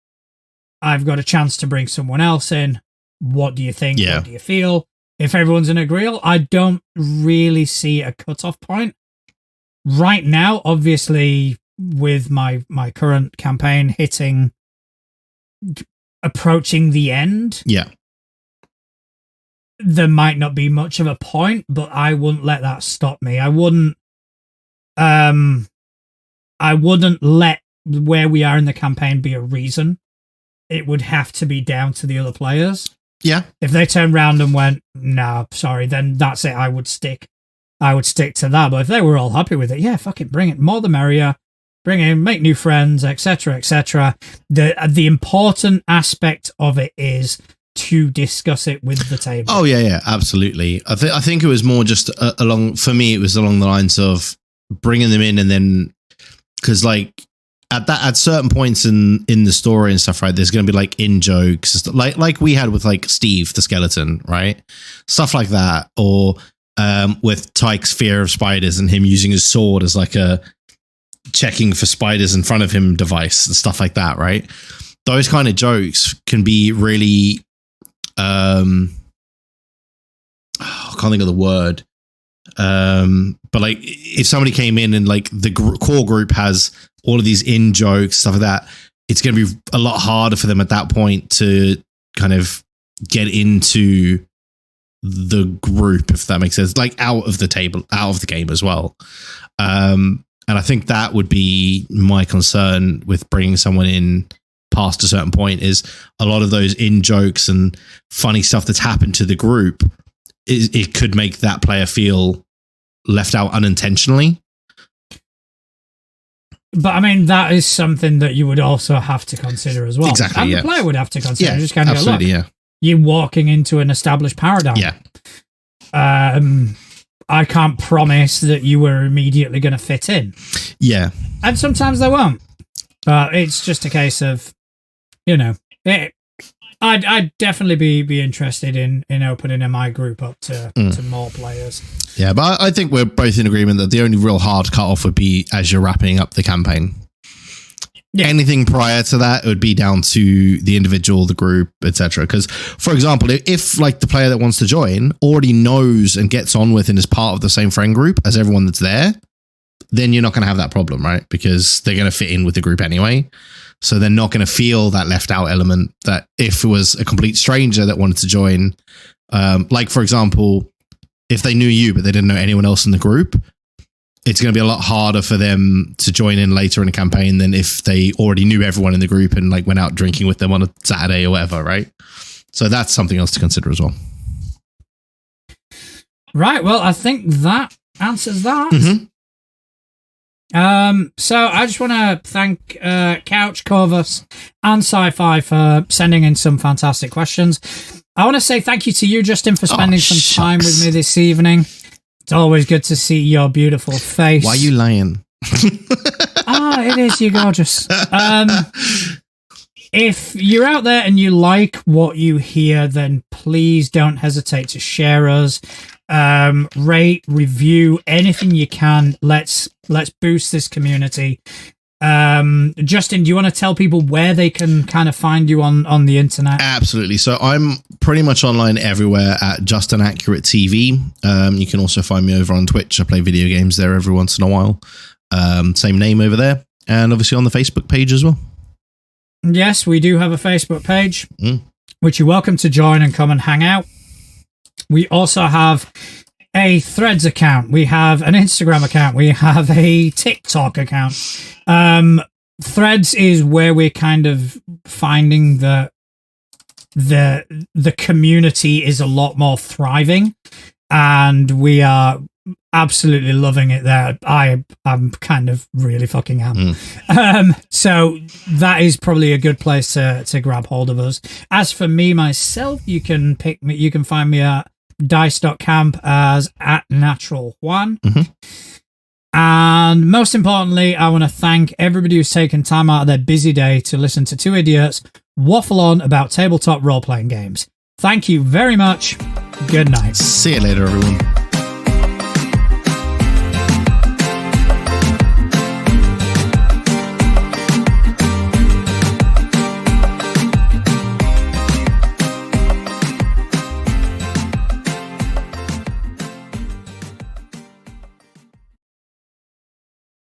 I've got a chance to bring someone else in. What do you think? Yeah. What do you feel? If everyone's in agreement, I don't really see a cutoff point. Right now, obviously, with my current campaign approaching the end, there might not be much of a point, but I wouldn't let that stop me. I wouldn't let where we are in the campaign be a reason. It would have to be down to the other players. Yeah. If they turned around and went, no, sorry, then that's it. I would stick to that. But if they were all happy with it, yeah, fucking bring it. More the merrier. Bring in, make new friends, etc., etc. The important aspect of it is to discuss it with the table. Oh yeah, absolutely. I think it was more just for me, it was along the lines of bringing them in, and then because like at certain points in the story and stuff, right, there's going to be like in jokes, like we had with like Steve the skeleton, right, stuff like that, or with Tyke's fear of spiders and him using his sword as like a checking for spiders in front of him device and stuff like that, right? Those kind of jokes can be really, I can't think of the word. But like if somebody came in and like the core group has all of these in jokes, stuff like that, it's going to be a lot harder for them at that point to kind of get into the group, if that makes sense, like out of the table, out of the game as well. And I think that would be my concern with bringing someone in past a certain point, is a lot of those in jokes and funny stuff that's happened to the group, it could make that player feel left out unintentionally. But I mean, that is something that you would also have to consider as well. Exactly. And yeah. the player would have to consider. Yeah, just kind of absolutely. Go, look, yeah. you're walking into an established paradigm. Yeah. I can't promise that you were immediately going to fit in. Yeah. And sometimes they won't. But it's just a case of, I'd definitely be interested in opening my group up to more players. Yeah, but I think we're both in agreement that the only real hard cut-off would be as you're wrapping up the campaign. Yeah. Anything prior to that, it would be down to the individual, the group, etc. Because, for example, if like the player that wants to join already knows and gets on with and is part of the same friend group as everyone that's there, then you're not going to have that problem, right? Because they're going to fit in with the group anyway. So they're not going to feel that left out element that if it was a complete stranger that wanted to join, like, for example, if they knew you, but they didn't know anyone else in the group, it's going to be a lot harder for them to join in later in a campaign than if they already knew everyone in the group and like went out drinking with them on a Saturday or whatever, right? So that's something else to consider as well. Right. Well, I think that answers that. Mm-hmm. So I just want to thank Couch, Corvus, and Sci-Fi for sending in some fantastic questions. I want to say thank you to you, Justin, for spending some time with me this evening. It's always good to see your beautiful face. Why are you lying? It is. You're gorgeous. If you're out there and you like what you hear, then please don't hesitate to share us. Rate, review, anything you can. Let's boost this community. Justin, do you want to tell people where they can kind of find you on the internet? Absolutely. So I'm pretty much online everywhere at Justin Accurate TV. You can also find me over on Twitch. I play video games there every once in a while. Same name over there. And obviously on the Facebook page as well. Yes, we do have a Facebook page, which you're welcome to join and come and hang out. We also have a Threads account. We have an Instagram account. We have a TikTok account. Threads is where we're kind of finding that the community is a lot more thriving, and we are absolutely loving it there. I'm kind of really fucking am. So that is probably a good place to grab hold of us. As for me myself, you can find me at dice.camp as @natural1. And most importantly, I want to thank everybody who's taken time out of their busy day to listen to two idiots waffle on about tabletop role-playing games. Thank you very much. Good night. See you later, everyone.